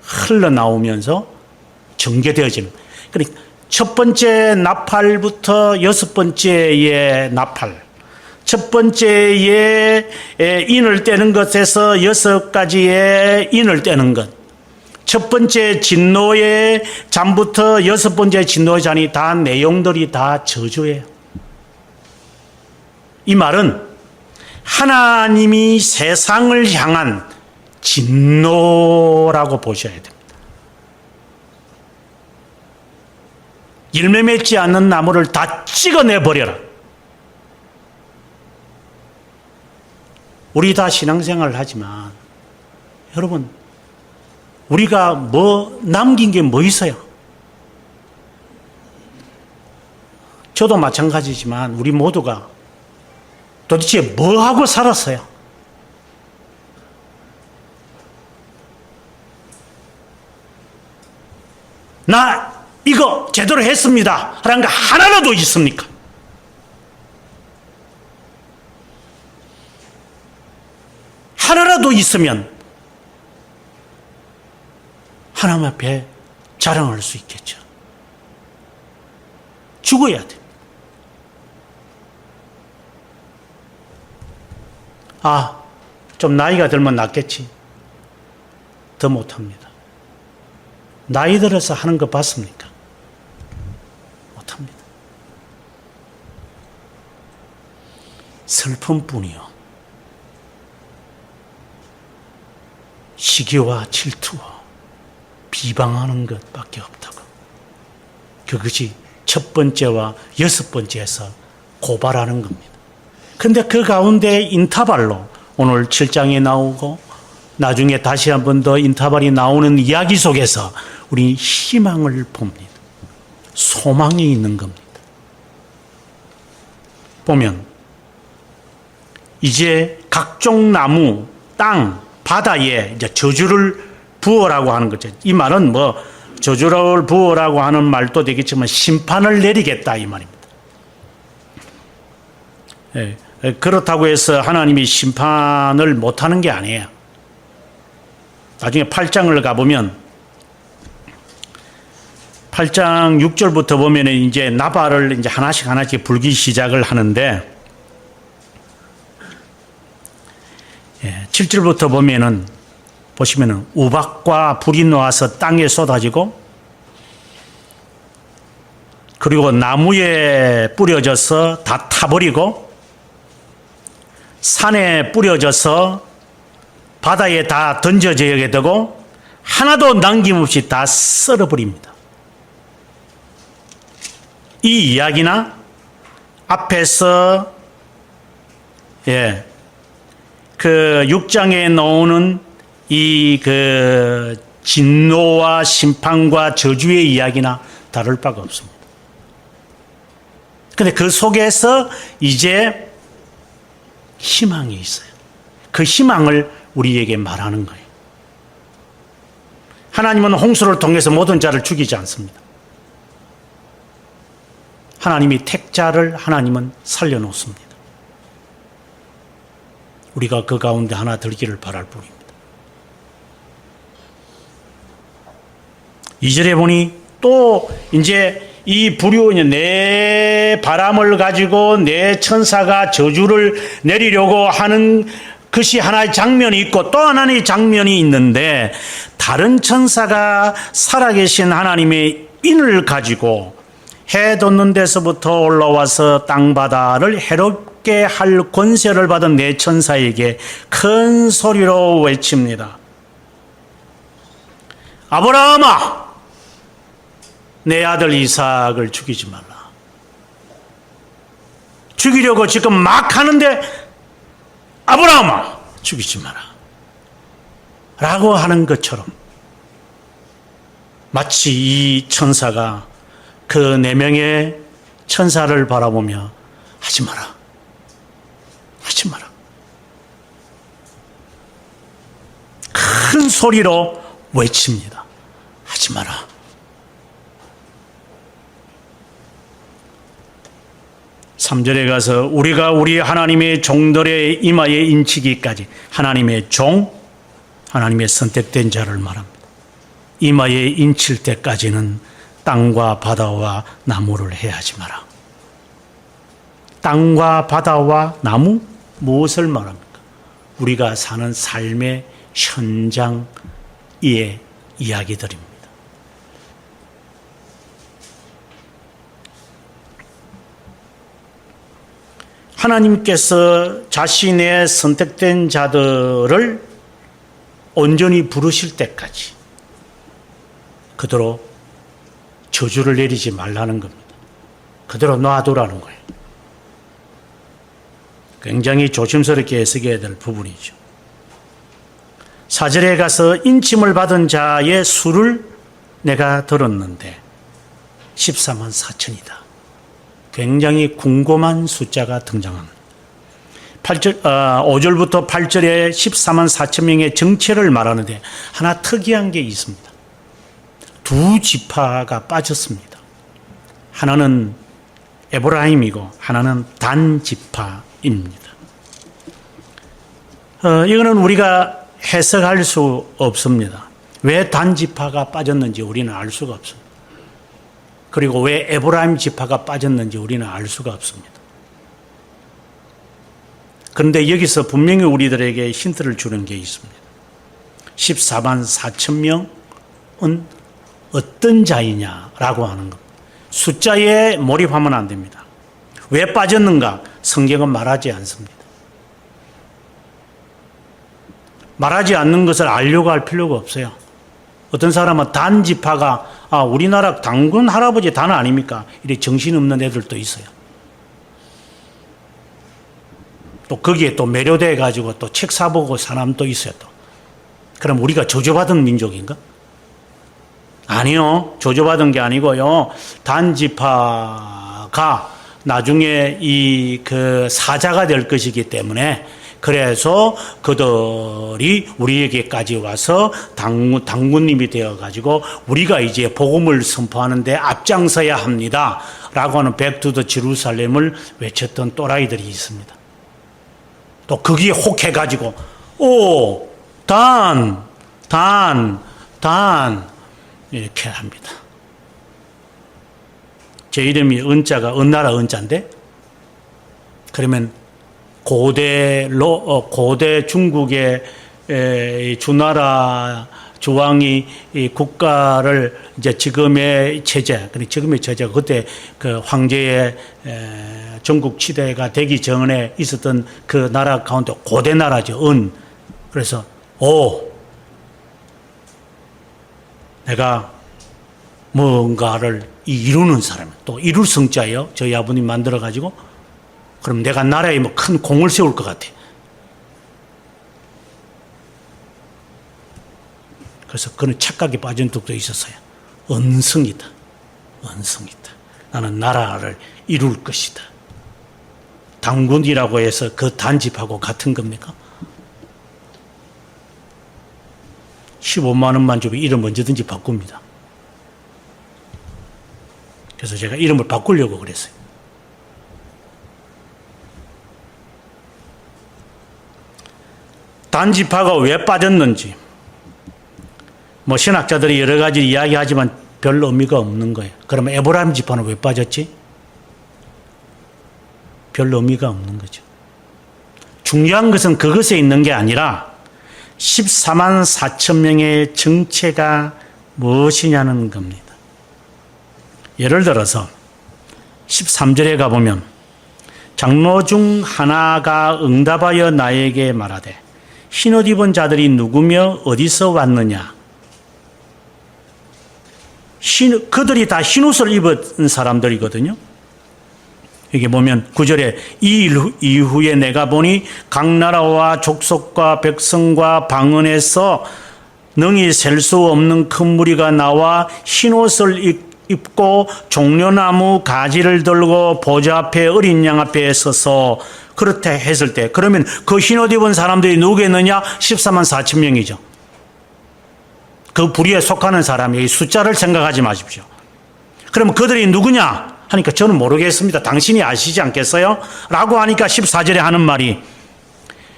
흘러나오면서 전개되어지는. 그러니까 첫 번째 나팔부터 6번째의 나팔, 첫 번째의 인을 떼는 것에서 6가지의 인을 떼는 것, 첫 번째 진노의 잔부터 6번째 진노의 잔이 다 내용들이 다 저주예요. 이 말은 하나님이 세상을 향한 진노라고 보셔야 됩니다. 열매 맺지 않는 나무를 다 찍어내버려라. 우리 다 신앙생활을 하지만 여러분, 우리가 뭐 남긴 게 뭐 있어요? 저도 마찬가지지만 우리 모두가 도대체 뭐 하고 살았어요? 나 이거 제대로 했습니다 라는 거 하나라도 있습니까? 하나라도 있으면 하나님 앞에 자랑할 수 있겠죠. 죽어야 돼. 좀 나이가 들면 낫겠지. 더 못합니다. 나이 들어서 하는 거 봤습니까? 못합니다. 슬픔뿐이요. 시기와 질투와 비방하는 것밖에 없다고. 그것이 첫 번째와 6번째에서 고발하는 겁니다. 근데 그 가운데 인터벌로 오늘 7장에 나오고 나중에 다시 한 번 더 인터벌이 나오는 이야기 속에서 우리 희망을 봅니다. 소망이 있는 겁니다. 보면 이제 각종 나무, 땅, 바다에 이제 저주를 부어라고 하는 거죠. 이 말은 뭐 저주를 부어라고 하는 말도 되겠지만 심판을 내리겠다 이 말입니다. 예, 그렇다고 해서 하나님이 심판을 못하는 게 아니에요. 나중에 8장을 가보면 8장 6절부터 보면은 이제 나발을 이제 하나씩 불기 시작을 하는데 7절부터 보시면은 우박과 불이 놓아서 땅에 쏟아지고 그리고 나무에 뿌려져서 다 타버리고 산에 뿌려져서 바다에 다 던져지게 되고 하나도 남김없이 다 썰어버립니다. 이 이야기나 앞에서 그 6장에 나오는 이 그 진노와 심판과 저주의 이야기나 다를 바가 없습니다. 근데 그 속에서 이제 희망이 있어요. 그 희망을 우리에게 말하는 거예요. 하나님은 홍수를 통해서 모든 자를 죽이지 않습니다. 하나님이 택자를 하나님은 살려놓습니다. 우리가 그 가운데 하나 들기를 바랄 뿐입니다. 2절에 보니 또 이제 이 불효 내 바람을 가지고 내 천사가 저주를 내리려고 하는 것이 하나의 장면이 있고 또 하나의 장면이 있는데 다른 천사가 살아계신 하나님의 인을 가지고 해 돋는 데서부터 올라와서 땅바다를 해롭게 할 권세를 받은 내 천사에게 큰 소리로 외칩니다. 아브라함아, 내 아들 이삭을 죽이지 말라. 죽이려고 지금 막 하는데 아브라함아, 죽이지 마라. 라고 하는 것처럼 마치 이 천사가 그 4명의 천사를 바라보며 하지 마라. 하지 마라. 큰 소리로 외칩니다. 하지 마라. (3절에) 가서 우리가 우리 하나님의 종들의 이마에 인치기까지 하나님의 종, 하나님의 선택된 자를 말합니다. 이마에 인칠 때까지는 땅과 바다와 나무를 해하지 마라. 땅과 바다와 나무? 무엇을 말합니까? 우리가 사는 삶의 현장의 이야기들입니다. 하나님께서 자신의 선택된 자들을 온전히 부르실 때까지 그대로 저주를 내리지 말라는 겁니다. 그대로 놔두라는 거예요. 굉장히 조심스럽게 해석해야 될 부분이죠. 4절에 가서 인침을 받은 자의 수를 내가 들었는데 14만 4천이다. 굉장히 궁금한 숫자가 등장합니다. 5절부터 8절에 14만 4천 명의 정체를 말하는데 하나 특이한 게 있습니다. 2 지파가 빠졌습니다. 하나는 에브라임이고 하나는 단 지파입니다. 이거는 우리가 해석할 수 없습니다. 왜 단 지파가 빠졌는지 우리는 알 수가 없습니다. 그리고 왜 에브라임 지파가 빠졌는지 우리는 알 수가 없습니다. 그런데 여기서 분명히 우리들에게 힌트를 주는 게 있습니다. 14만 4천 명은 어떤 자이냐라고 하는 것. 숫자에 몰입하면 안 됩니다. 왜 빠졌는가? 성경은 말하지 않습니다. 말하지 않는 것을 알려고 할 필요가 없어요. 어떤 사람은 단 지파가 우리나라 당군 할아버지 단 아닙니까? 이렇게 정신없는 애들도 있어요. 또 거기에 또 매료돼 가지고 또 책 사보고 사람도 있어요. 또. 그럼 우리가 저주받은 민족인가? 아니요. 저주받은 게 아니고요. 단 지파가 나중에 이 그 사자가 될 것이기 때문에 그래서 그들이 우리에게까지 와서 당군님이 되어가지고 우리가 이제 복음을 선포하는데 앞장서야 합니다. 라고 하는 백투더 제루살렘을 외쳤던 또라이들이 있습니다. 또 거기에 혹해가지고, 단, 이렇게 합니다. 제 이름이 은자가 은나라 은자인데, 그러면 고대 중국의 주나라 주왕이 이 국가를 이제 지금의 체제, 그때 그 황제의 전국 치대가 되기 전에 있었던 그 나라 가운데 고대 나라죠. 그래서 내가 뭔가를 이루는 사람, 또 이룰 성자예요. 저희 아버님 만들어 가지고 그럼 내가 나라에 뭐 큰 공을 세울 것 같아. 그래서 그는 착각에 빠진 적도 있었어요. 언성이다. 나는 나라를 이룰 것이다. 당군이라고 해서 그 단집하고 같은 겁니까? 15만 원만 주면 이름 언제든지 바꿉니다. 그래서 제가 이름을 바꾸려고 그랬어요. 단지파가 왜 빠졌는지 뭐 신학자들이 여러 가지 이야기하지만 별로 의미가 없는 거예요. 그러면 에브라임 지파는 왜 빠졌지? 별로 의미가 없는 거죠. 중요한 것은 그것에 있는 게 아니라 14만 4천 명의 정체가 무엇이냐는 겁니다. 예를 들어서 13절에 가보면 장로 중 하나가 응답하여 나에게 말하되 흰옷 입은 자들이 누구며 어디서 왔느냐. 그들이 다 흰옷을 입은 사람들이거든요. 여기 보면 9절에 이 일 이후에 내가 보니 각 나라와 족속과 백성과 방언에서 능히 셀 수 없는 큰 무리가 나와 흰옷을 입고 종려나무 가지를 들고 보좌 앞에 어린 양 앞에 서서 그렇다 했을 때 그러면 그 흰옷 입은 사람들이 누구겠느냐? 14만 4천 명이죠. 그 부리에 속하는 사람이 숫자를 생각하지 마십시오. 그러면 그들이 누구냐? 하니까 저는 모르겠습니다. 당신이 아시지 않겠어요? 라고 하니까 14절에 하는 말이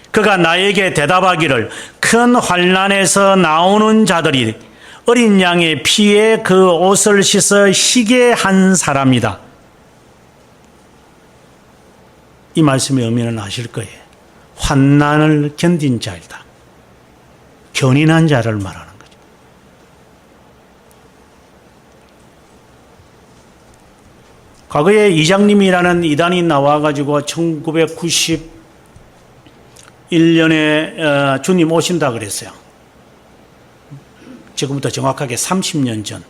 그가 나에게 대답하기를 큰 환난에서 나오는 자들이 어린 양의 피에 그 옷을 씻어 희게 한 사람이다. 이 말씀의 의미는 아실 거예요. 환난을 견딘 자이다. 견인한 자를 말하는 거죠. 과거에 이장님이라는 이단이 나와가지고 1991년에 주님 오신다 그랬어요. 지금부터 정확하게 30년 전.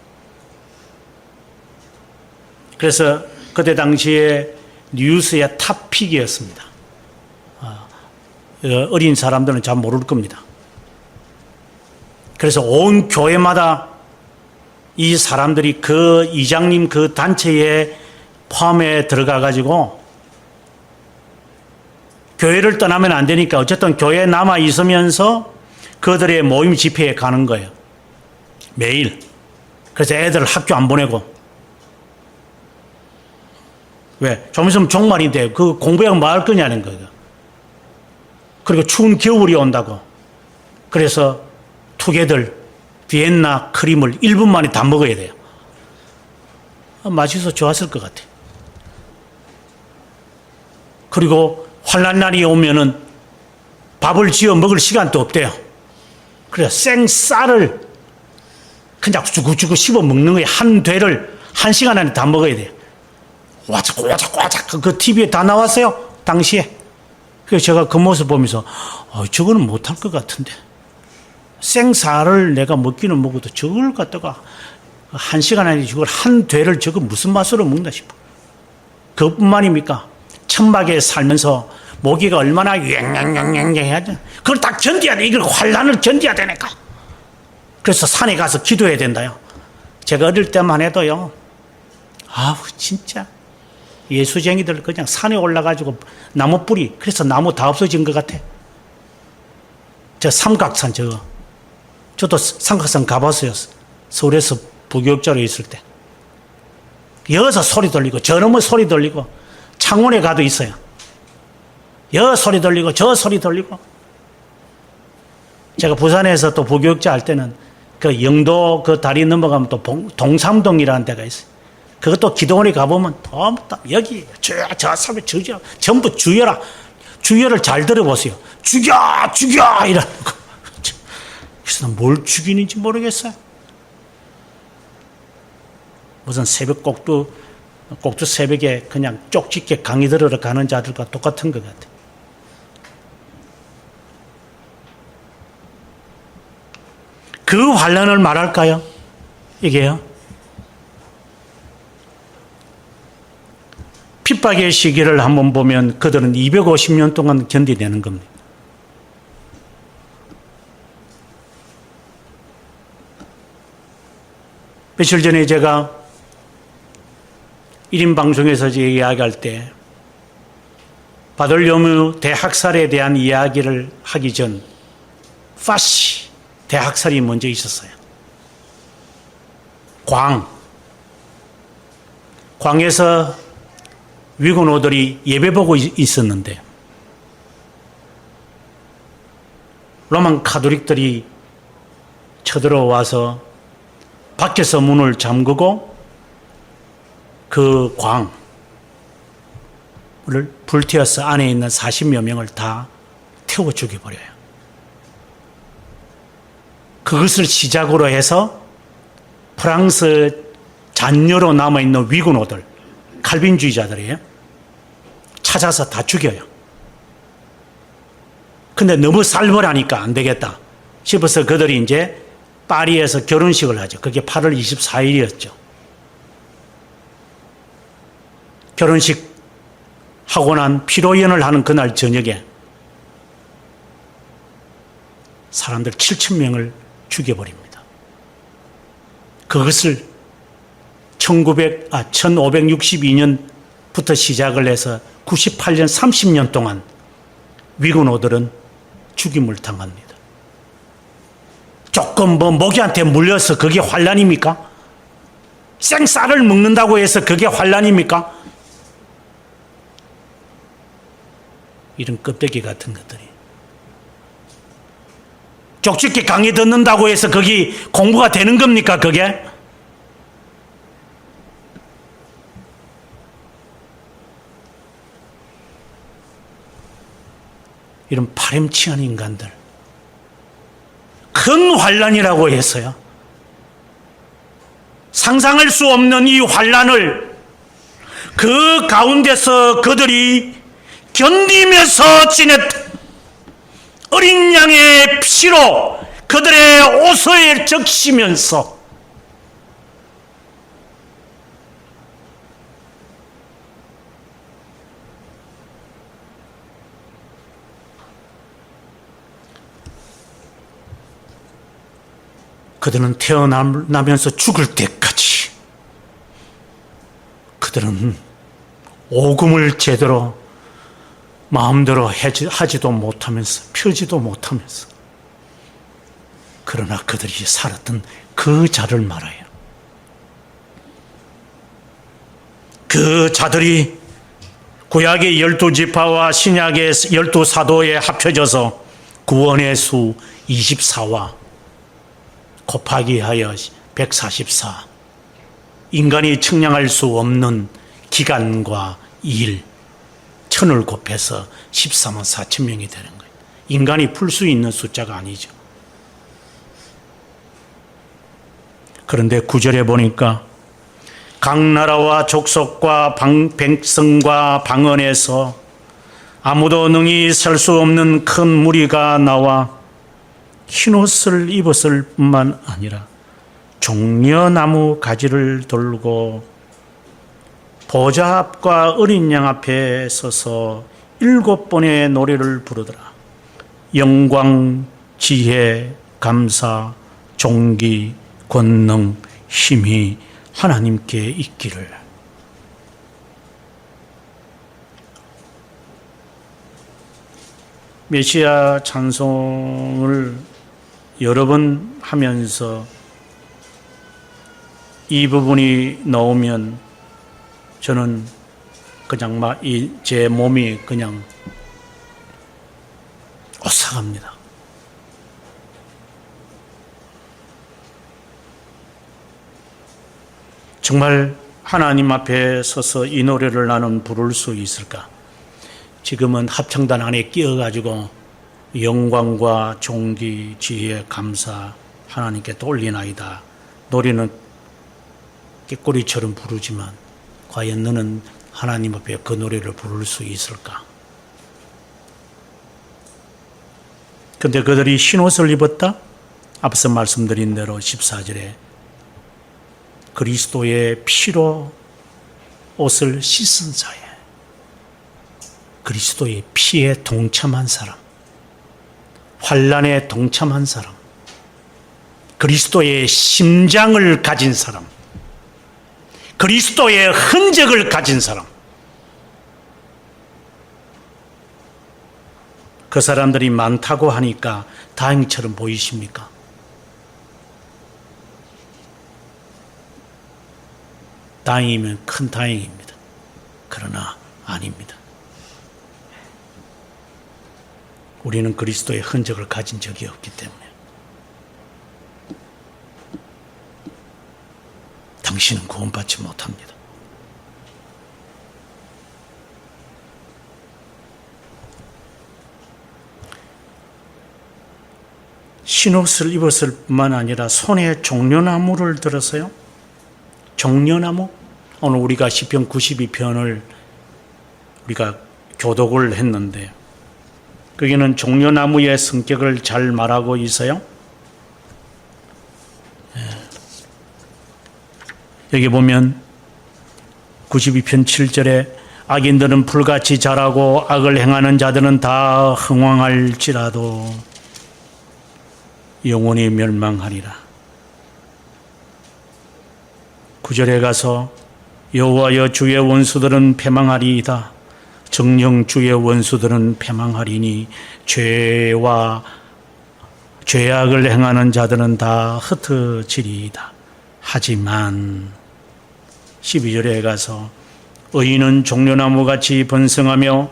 그래서 그때 당시에 뉴스의 탑픽이었습니다. 어린 사람들은 잘 모를 겁니다. 그래서 온 교회마다 이 사람들이 그 이장님 그 단체에 포함에 들어가가지고 교회를 떠나면 안 되니까 어쨌든 교회에 남아 있으면서 그들의 모임 집회에 가는 거예요. 매일. 그래서 애들 학교 안 보내고. 왜? 좀 있으면 종말인데 그 공부하고 뭐 할 거냐는 거예요. 그리고 추운 겨울이 온다고. 그래서 투게들 비엔나 크림을 1분 만에 다 먹어야 돼요. 맛있어 좋았을 것 같아. 그리고 환난날이 오면은 밥을 지어 먹을 시간도 없대요. 그래서 생쌀을 그냥 주구주구 씹어 먹는 거예요. 한 되를 1시간 안에 다 먹어야 돼요. 와작와작 그 TV에 다 나왔어요. 당시에. 그래서 제가 그 모습 보면서 저거는 못할 것 같은데. 생쌀을 내가 먹기는 먹어도 저걸 갖다가 1시간 안에 저걸 한 되를 저거 무슨 맛으로 먹나 싶어. 그뿐만입니까? 천막에 살면서 모기가 얼마나 옭옭옭옭 해야 돼. 그걸 딱 견뎌야 돼. 이걸 환난을 견뎌야 되니까. 그래서 산에 가서 기도해야 된다요. 제가 어릴 때만 해도요. 아우 진짜 예수쟁이들 그냥 산에 올라가지고 나무 뿌리 그래서 나무 다 없어진 것 같아. 저 삼각산 저도 삼각산 가봤어요. 서울에서 부교육자로 있을 때. 여기서 소리 들리고 저놈의 소리 들리고 창원에 가도 있어요. 여 소리 들리고 저 소리 들리고. 제가 부산에서 또 부교육자 할 때는 그 영도 그 다리 넘어가면 또 동삼동이라는 데가 있어요. 그것도 기도원에 가보면 여기 저 사람 전부 주여라. 주여를 잘 들어보세요. 죽여 이러는 거. 그래서 뭘 죽이는지 모르겠어요. 무슨 새벽 꼭두 새벽에 그냥 쪽집게 강의 들으러 가는 자들과 똑같은 것 같아요. 그 환란을 말할까요? 이게요. 핍박의 시기를 한번 보면 그들은 250년 동안 견디내는 겁니다. 며칠 전에 제가 1인 방송에서 이야기할 때 바돌로뮤 대학살에 대한 이야기를 하기 전 파시 대학살이 먼저 있었어요. 광에서 위군호들이 예배보고 있었는데 로만 카톨릭들이 쳐들어와서 밖에서 문을 잠그고 그 광을 불태워서 안에 있는 40여 명을 다 태워 죽여버려요. 그것을 시작으로 해서 프랑스 잔여로 남아있는 위군호들, 칼빈주의자들이에요. 찾아서 다 죽여요. 근데 너무 살벌하니까 안 되겠다 싶어서 그들이 이제 파리에서 결혼식을 하죠. 그게 8월 24일이었죠. 결혼식 하고 난 피로연을 하는 그날 저녁에 사람들 7,000명을 죽여버립니다. 그것을 1562년부터 시작을 해서 98년 30년 동안 위군호들은 죽임을 당합니다. 조금 모기한테 물려서 그게 환란입니까? 생쌀을 먹는다고 해서 그게 환란입니까? 이런 껍데기 같은 것들이. 쪽집게 강의 듣는다고 해서 거기 공부가 되는 겁니까, 그게? 이런 파렴치한 인간들. 큰 환란이라고 했어요. 상상할 수 없는 이 환란을 그 가운데서 그들이 견디면서 지냈다. 어린 양의 피로 그들의 옷을 적시면서 그들은 태어나면서 죽을 때까지 그들은 오금을 제대로 마음대로 하지도 못하면서 펴지도 못하면서 그러나 그들이 살았던 그 자를 말해요. 그 자들이 구약의 12지파와 신약의 12사도에 합쳐져서 구원의 수 24와 곱하기 하여 144 인간이 측량할 수 없는 기간과 일 천을 곱해서 14만 4천 명이 되는 거예요. 인간이 풀 수 있는 숫자가 아니죠. 그런데 9절에 보니까 각 나라와 족속과 백성과 방언에서 아무도 능히 설 수 없는 큰 무리가 나와 흰옷을 입었을 뿐만 아니라 종려나무 가지를 들고 보좌 앞과 어린 양 앞에 서서 7번의 노래를 부르더라. 영광, 지혜, 감사, 존귀, 권능, 힘이 하나님께 있기를. 메시아 찬송을 여러 번 하면서 이 부분이 나오면 저는 그냥 막 제 몸이 그냥 오싹합니다. 정말 하나님 앞에 서서 이 노래를 나는 부를 수 있을까? 지금은 합창단 안에 끼어가지고 영광과 존귀, 지혜, 감사 하나님께 돌리나이다. 노래는 꾀꼬리처럼 부르지만 과연 너는 하나님 앞에 그 노래를 부를 수 있을까? 근데 그들이 흰옷을 입었다? 앞서 말씀드린 대로 14절에 그리스도의 피로 옷을 씻은 자에 그리스도의 피에 동참한 사람, 환난에 동참한 사람, 그리스도의 심장을 가진 사람, 그리스도의 흔적을 가진 사람, 그 사람들이 많다고 하니까 다행처럼 보이십니까? 다행이면 큰 다행입니다. 그러나 아닙니다. 우리는 그리스도의 흔적을 가진 적이 없기 때문에 당신은 구원받지 못합니다. 흰옷을 입었을 뿐만 아니라 손에 종려나무를 들었어요. 종려나무? 오늘 우리가 시편 92편을 우리가 교독을 했는데 거기는 종려나무의 성격을 잘 말하고 있어요. 여기 보면 92편 7절에 악인들은 풀같이 자라고 악을 행하는 자들은 다 흥왕할지라도 영원히 멸망하리라. 9절에 가서 여호와여 주의 원수들은 패망하리이다. 정녕 주의 원수들은 패망하리니 죄악을 행하는 자들은 다 흩어지리이다. 하지만 12절에 가서 의인은 종려나무같이 번성하며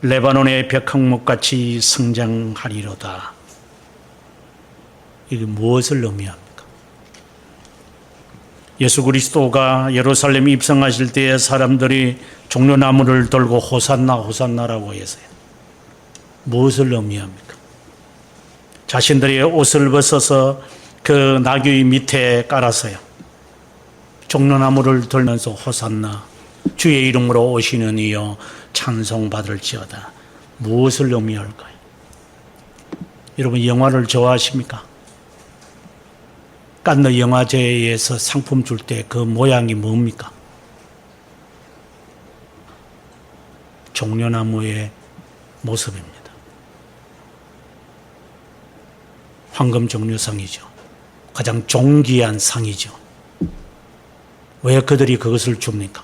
레바논의 벽향목같이 성장하리로다. 이게 무엇을 의미합니까? 예수 그리스도가 예루살렘에 입성하실 때에 사람들이 종려나무를 들고 호산나 호산나라고 했어요. 무엇을 의미합니까? 자신들의 옷을 벗어서 그 나귀 밑에 깔았어요. 종려나무를 들면서 호산나 주의 이름으로 오시는 이여 찬송받을지어다. 무엇을 의미할까요? 여러분 영화를 좋아하십니까? 칸느 영화제에서 상품 줄 때 그 모양이 뭡니까? 종려나무의 모습입니다. 황금 종려상이죠. 가장 존귀한 상이죠. 왜 그들이 그것을 줍니까?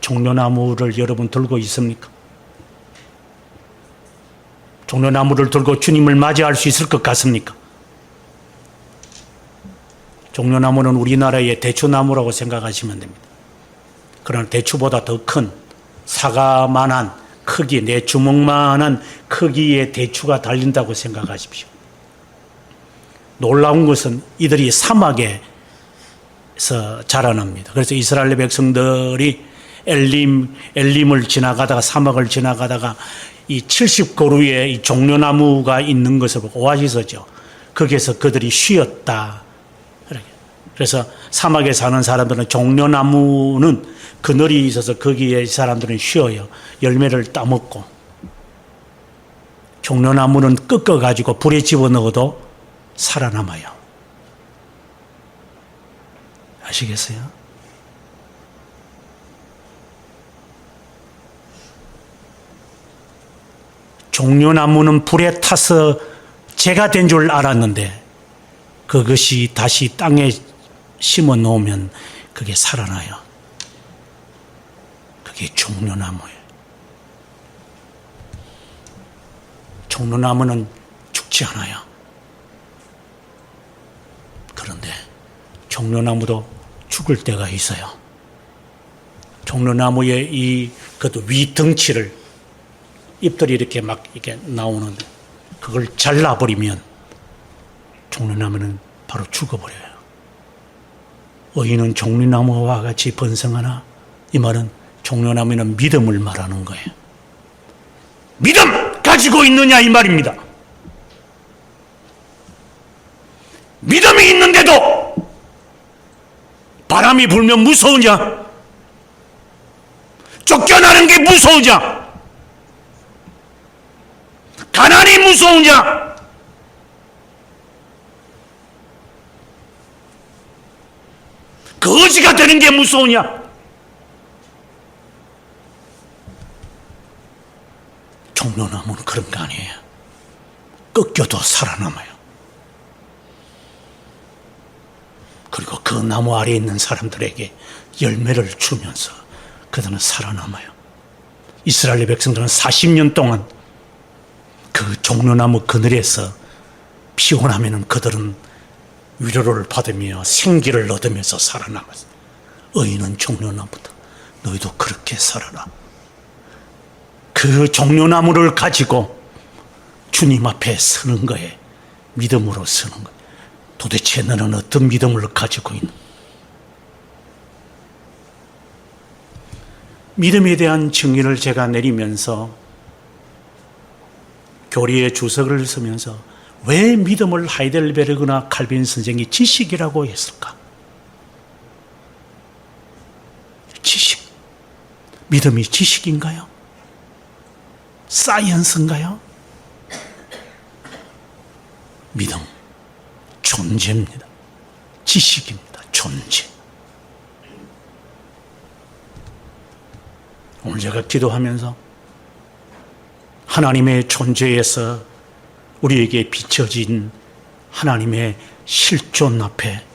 종려나무를 여러분 들고 있습니까? 종려나무를 들고 주님을 맞이할 수 있을 것 같습니까? 종려나무는 우리나라의 대추나무라고 생각하시면 됩니다. 그러나 대추보다 더 큰 사과만한 크기, 내 주먹만한 크기의 대추가 달린다고 생각하십시오. 놀라운 것은 이들이 사막에서 자라납니다. 그래서 이스라엘 백성들이 엘림을 지나가다가 사막을 지나가다가 이 70그루의 이 종려나무가 있는 것을 보고 오아시스죠. 거기에서 그들이 쉬었다. 그래서 사막에 사는 사람들은 종려나무는 그늘이 있어서 거기에 사람들은 쉬어요. 열매를 따먹고. 종려나무는 꺾어가지고 불에 집어넣어도 살아남아요. 아시겠어요? 종려나무는 불에 타서 재가 된 줄 알았는데 그것이 다시 땅에 심어 놓으면 그게 살아나요. 그게 종려나무예요. 종로나무는 죽지 않아요. 그런데 종로나무도 죽을 때가 있어요. 종로나무의 그것도 위덩치를 잎들이 이렇게 막 이렇게 나오는 그걸 잘라버리면 종로나무는 바로 죽어버려요. 의인은 종려나무와 같이 번성하나, 이 말은 종려나무는 믿음을 말하는 거예요. 믿음 가지고 있느냐 이 말입니다. 믿음이 있는데도 바람이 불면 무서우냐? 쫓겨나는 게 무서우냐? 가난이 무서우냐? 거지가 되는 게 무서우냐? 종려나무는 그런 거 아니에요. 꺾여도 살아남아요. 그리고 그 나무 아래에 있는 사람들에게 열매를 주면서 그들은 살아남아요. 이스라엘 백성들은 40년 동안 그 종려나무 그늘에서 피곤하면 그들은 위로를 받으며 생기를 얻으면서 살아남았어요. 의인은 종려나무다. 너희도 그렇게 살아라. 그 종려나무를 가지고 주님 앞에 서는 거에 믿음으로 서는 거예요. 도대체 너는 어떤 믿음을 가지고 있는? 믿음에 대한 정의를 제가 내리면서 교리의 주석을 쓰면서 왜 믿음을 하이델베르그나 칼빈 선생이 지식이라고 했을까? 지식. 믿음이 지식인가요? 사이언스인가요? 믿음. 존재입니다. 지식입니다. 존재. 오늘 제가 기도하면서 하나님의 존재에서 우리에게 비춰진 하나님의 실존 앞에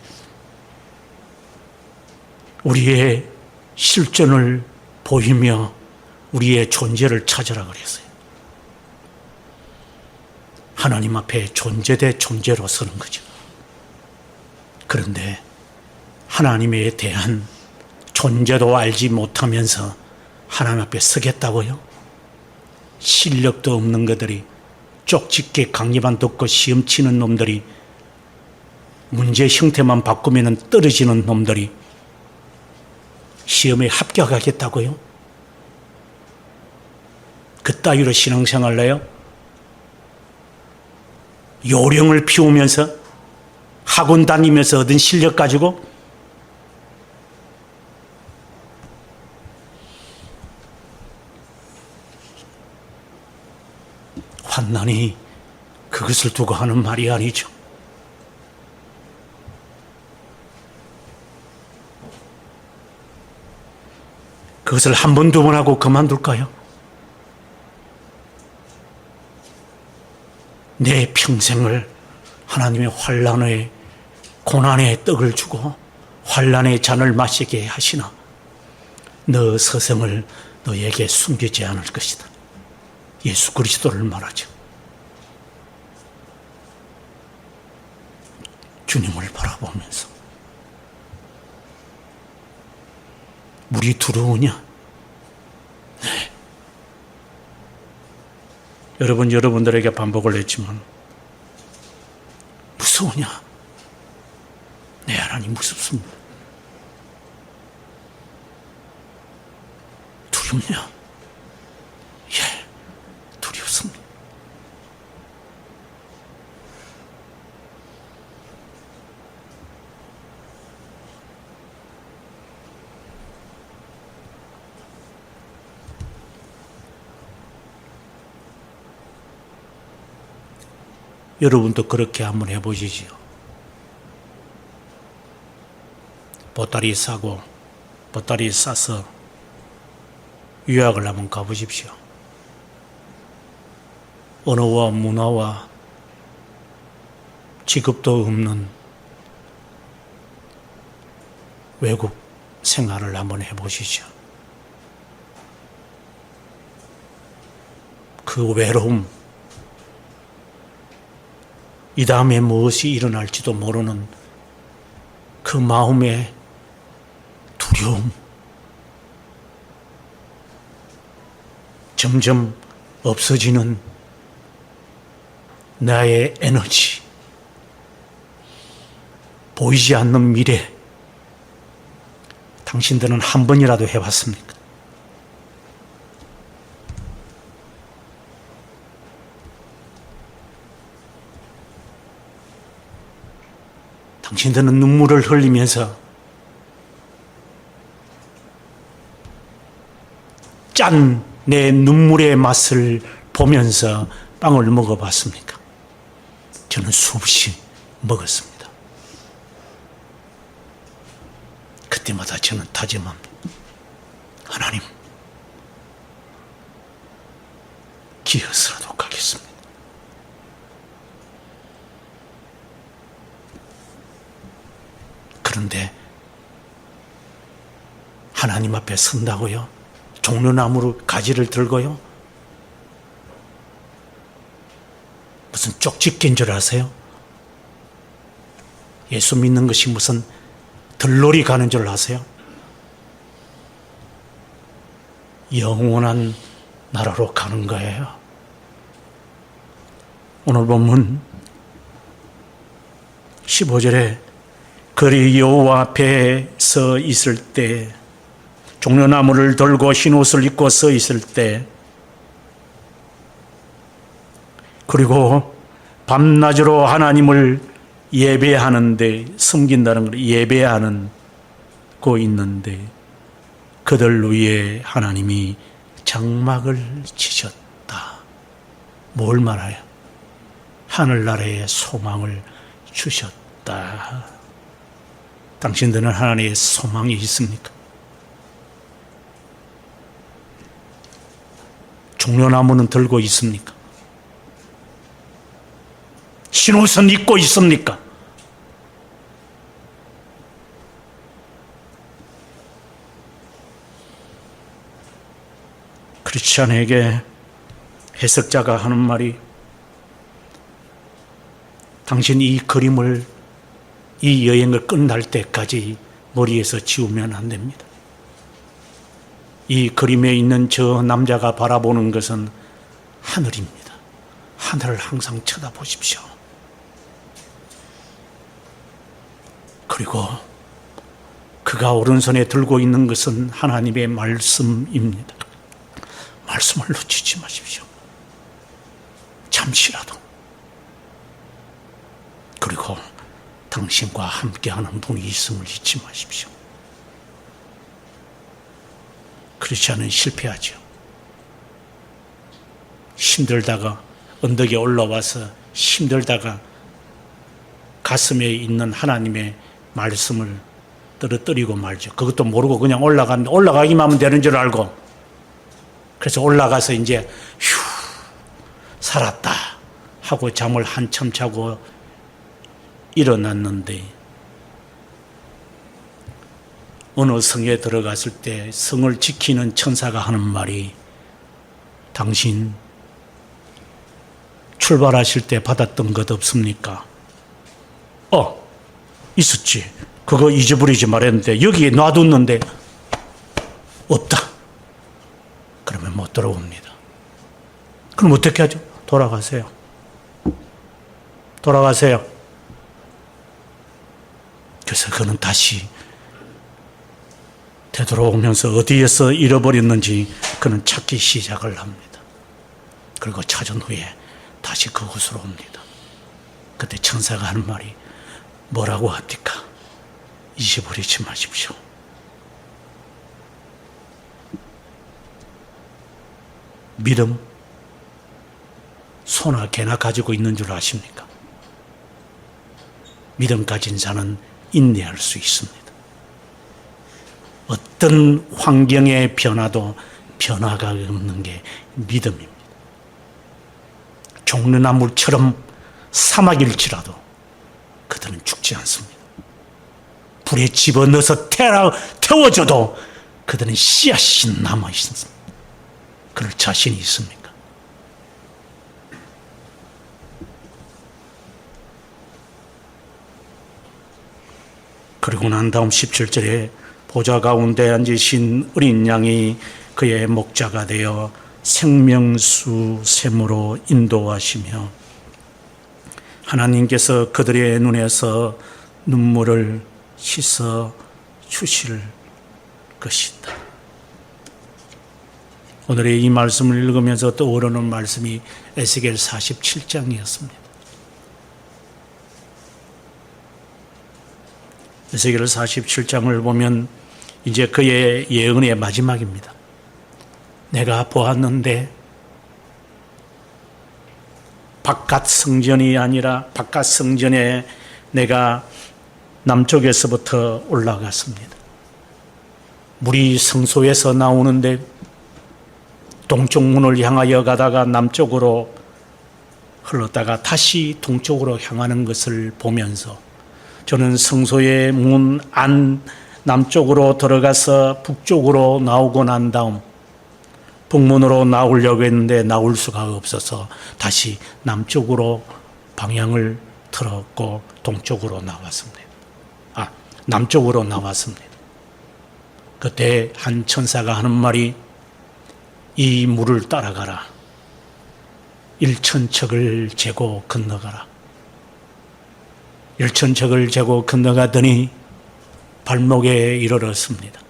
우리의 실존을 보이며 우리의 존재를 찾으라 그랬어요. 하나님 앞에 존재 대 존재로 서는 거죠. 그런데 하나님에 대한 존재도 알지 못하면서 하나님 앞에 서겠다고요? 실력도 없는 것들이, 쪽집게 강의만 듣고 시험 치는 놈들이, 문제 형태만 바꾸면 떨어지는 놈들이 시험에 합격하겠다고요? 그따위로 신앙생활 해요? 요령을 피우면서 학원 다니면서 얻은 실력 가지고 환난이 그것을 두고 하는 말이 아니죠. 그것을 한 번, 두 번 하고 그만둘까요? 내 평생을 하나님의 환난의 고난의 떡을 주고 환난의 잔을 마시게 하시나 너 서성을 너에게 숨기지 않을 것이다. 예수 그리스도를 말하죠. 주님을 바라보면서 물이 두려우냐? 네. 여러분들에게 반복을 했지만 무서우냐? 네, 하나님 무섭습니다. 두렵냐? 예, 두렵습니다. 여러분도 그렇게 한번 해보시지요. 보따리 싸고 보따리 싸서 유학을 한번 가보십시오. 언어와 문화와 직업도 없는 외국 생활을 한번 해보시죠. 그 외로움, 이 다음에 무엇이 일어날지도 모르는 그 마음의 두려움, 점점 없어지는 나의 에너지, 보이지 않는 미래, 당신들은 한 번이라도 해봤습니까? 당신들은 눈물을 흘리면서 짠 내 눈물의 맛을 보면서 빵을 먹어봤습니까? 저는 수없이 먹었습니다. 그때마다 저는 다짐합니다. 하나님, 기어서라도 가겠습니다. 그런데 하나님 앞에 선다고요? 종려나무로 가지를 들고요? 무슨 쪽집게인 줄 아세요? 예수 믿는 것이 무슨 들놀이 가는 줄 아세요? 영원한 나라로 가는 거예요. 오늘 본문 15절에 그리 여호와 앞에 서 있을 때, 종려나무를 들고 흰 옷을 입고 서 있을 때, 그리고 밤낮으로 하나님을 예배하는데, 섬긴다는 걸 예배하는 거 있는데, 그들 위에 하나님이 장막을 치셨다. 뭘 말해요? 하늘나라의 소망을 주셨다. 당신들은 하나님의 소망이 있습니까? 종려나무는 들고 있습니까? 흰옷은 입고 있습니까? 크리스찬에게 해석자가 하는 말이, 당신 이 그림을, 이 여행을 끝날 때까지 머리에서 지우면 안 됩니다. 이 그림에 있는 저 남자가 바라보는 것은 하늘입니다. 하늘을 항상 쳐다보십시오. 그리고 그가 오른손에 들고 있는 것은 하나님의 말씀입니다. 말씀을 놓치지 마십시오. 잠시라도. 그리고 당신과 함께하는 분이 있음을 잊지 마십시오. 크리스찬은 실패하죠. 힘들다가 언덕에 올라와서 힘들다가 가슴에 있는 하나님의 말씀을 떨어뜨리고 말죠. 그것도 모르고 그냥 올라가기만 하면 되는 줄 알고, 그래서 올라가서 이제 휴 살았다 하고 잠을 한참 자고 일어났는데, 어느 성에 들어갔을 때 성을 지키는 천사가 하는 말이, 당신 출발하실 때 받았던 것 없습니까? 있었지. 그거 잊어버리지 말았는데 여기에 놔뒀는데 없다. 그러면 못 들어옵니다. 그럼 어떻게 하죠? 돌아가세요. 돌아가세요. 그래서 그는 다시 되돌아오면서 어디에서 잃어버렸는지 그는 찾기 시작을 합니다. 그리고 찾은 후에 다시 그곳으로 옵니다. 그때 천사가 하는 말이 뭐라고 합니까? 잊어버리지 마십시오. 믿음, 소나 개나 가지고 있는 줄 아십니까? 믿음 가진 자는 인내할 수 있습니다. 어떤 환경의 변화도 변화가 없는 게 믿음입니다. 종려나무처럼 사막일지라도 그들은 죽지 않습니다. 불에 집어넣어서 태워져도 그들은 씨앗이 남아있습니다. 그럴 자신이 있습니까? 그리고 난 다음 17절에 보좌 가운데 앉으신 어린 양이 그의 목자가 되어 생명수 샘으로 인도하시며 하나님께서 그들의 눈에서 눈물을 씻어 주실 것이다. 오늘의 이 말씀을 읽으면서 떠오르는 말씀이 에스겔 47장이었습니다. 에스겔 47장을 보면 이제 그의 예언의 마지막입니다. 내가 보았는데 바깥 성전이 아니라 바깥 성전에 내가 남쪽에서부터 올라갔습니다. 물이 성소에서 나오는데 동쪽 문을 향하여 가다가 남쪽으로 흘렀다가 다시 동쪽으로 향하는 것을 보면서 저는 성소의 문 안 남쪽으로 들어가서 북쪽으로 나오고 난 다음 북문으로 나오려고 했는데 나올 수가 없어서 다시 남쪽으로 방향을 틀었고 동쪽으로 나왔습니다. 남쪽으로 나왔습니다. 그때 한 천사가 하는 말이 이 물을 따라가라. 1,000척을 재고 건너가라. 1,000척을 재고 건너가더니 발목에 이르렀습니다.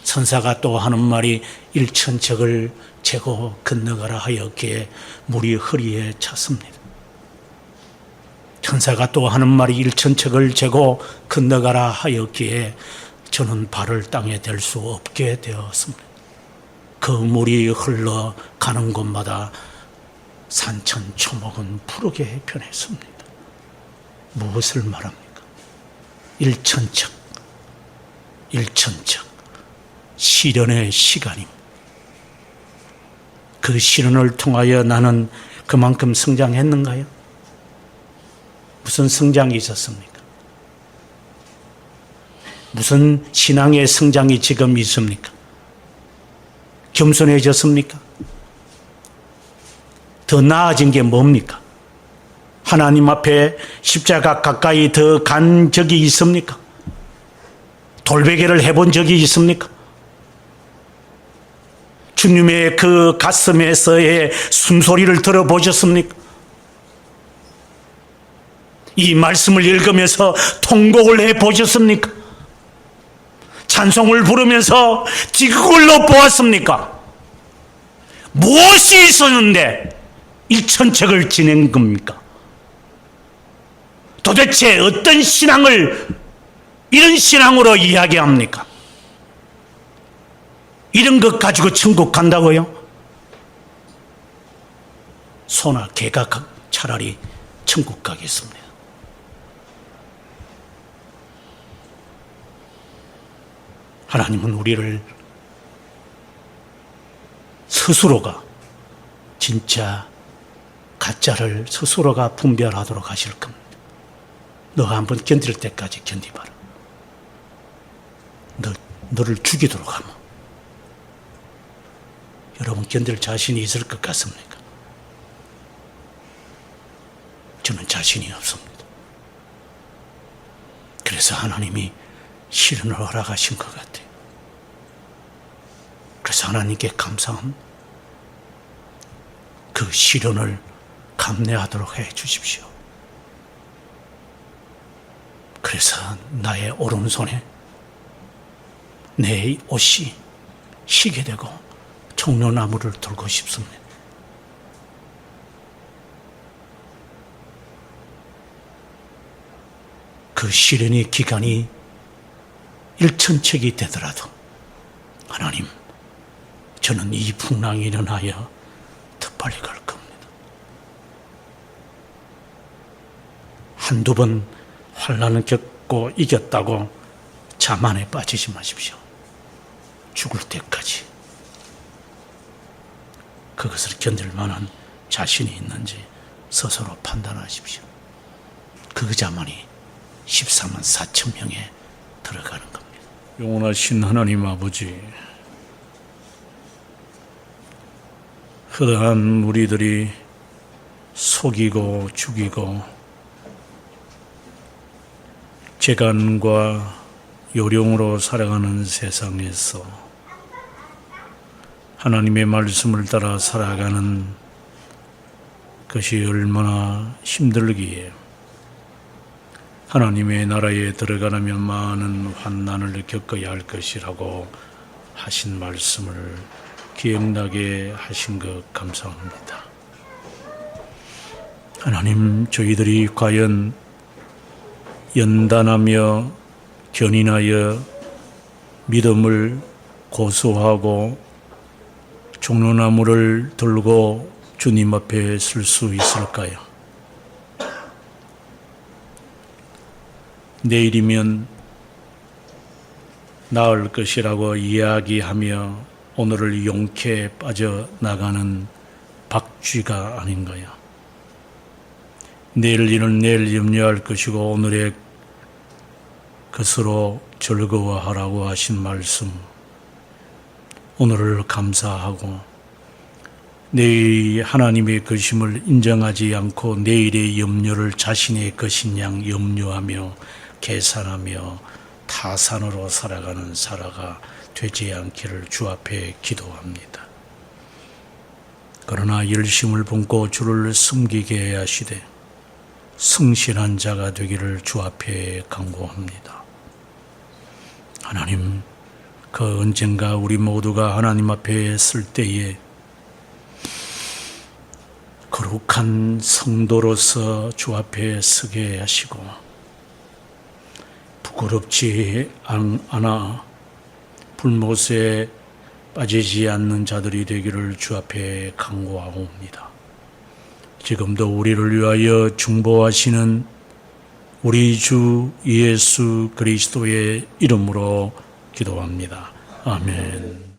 천사가 또 하는 말이 1,000척을 재고 건너가라 하였기에 물이 허리에 찼습니다. 천사가 또 하는 말이 1,000척을 재고 건너가라 하였기에 저는 발을 땅에 댈 수 없게 되었습니다. 그 물이 흘러가는 곳마다 산천초목은 푸르게 변했습니다. 무엇을 말합니까? 1,000척, 1,000척 시련의 시간입니다. 그 시련을 통하여 나는 그만큼 성장했는가요? 무슨 성장이 있었습니까? 무슨 신앙의 성장이 지금 있습니까? 겸손해졌습니까? 더 나아진 게 뭡니까? 하나님 앞에 십자가 가까이 더 간 적이 있습니까? 돌베개를 해본 적이 있습니까? 주님의 그 가슴에서의 숨소리를 들어보셨습니까? 이 말씀을 읽으면서 통곡을 해보셨습니까? 찬송을 부르면서 지극을 보았습니까? 무엇이 있었는데 1,000척을 지낸 겁니까? 도대체 어떤 신앙을 이런 신앙으로 이야기합니까? 이런 것 가지고 천국 간다고요? 소나 개가 차라리 천국 가겠습니다. 하나님은 우리를 스스로가 진짜 가짜를 스스로가 분별하도록 하실 겁니다. 너가 한번 견딜 때까지 견디봐라. 너를 죽이도록 하면 여러분 견딜 자신이 있을 것 같습니까? 저는 자신이 없습니다. 그래서 하나님이 시련을 허락하신 것 같아요. 그래서 하나님께 감사합니다. 그 시련을 감내하도록 해 주십시오. 그래서 나의 오른손에 내 옷이 희게 되고 종려나무를 들고 싶습니다. 그 시련의 기간이 1,000척이 되더라도 하나님, 저는 이 풍랑이 일어나야 더 빨리 갈 겁니다. 한두 번 환난을 겪고 이겼다고 자만에 빠지지 마십시오. 죽을 때까지 그것을 견딜 만한 자신이 있는지 스스로 판단하십시오. 그 자만이 14만 4천 명에 들어가는 겁니다. 영원하신 하나님 아버지, 허다한 우리들이 속이고 죽이고 재간과 요령으로 살아가는 세상에서 하나님의 말씀을 따라 살아가는 것이 얼마나 힘들기에 하나님의 나라에 들어가려면 많은 환난을 겪어야 할 것이라고 하신 말씀을 기억나게 하신 것 감사합니다. 하나님, 저희들이 과연 연단하며 견인하여 믿음을 고수하고 종려나무를 들고 주님 앞에 설 수 있을까요? 내일이면 나을 것이라고 이야기하며 오늘을 용케 빠져나가는 박쥐가 아닌가요? 내일 일은 내일 염려할 것이고 오늘의 것으로 즐거워하라고 하신 말씀, 오늘을 감사하고 내일 하나님의 것임을 인정하지 않고 내일의 염려를 자신의 것인 양 염려하며 계산하며 타산으로 살아가는 살아가 되지 않기를 주 앞에 기도합니다. 그러나 열심을 품고 주를 섬기게 하시되 성실한 자가 되기를 주 앞에 간구합니다. 하나님, 그 언젠가 우리 모두가 하나님 앞에 설 때에 거룩한 성도로서 주 앞에 서게 하시고 부끄럽지 않아 불못에 빠지지 않는 자들이 되기를 주 앞에 간구하옵니다. 지금도 우리를 위하여 중보하시는 우리 주 예수 그리스도의 이름으로 기도합니다. 아멘.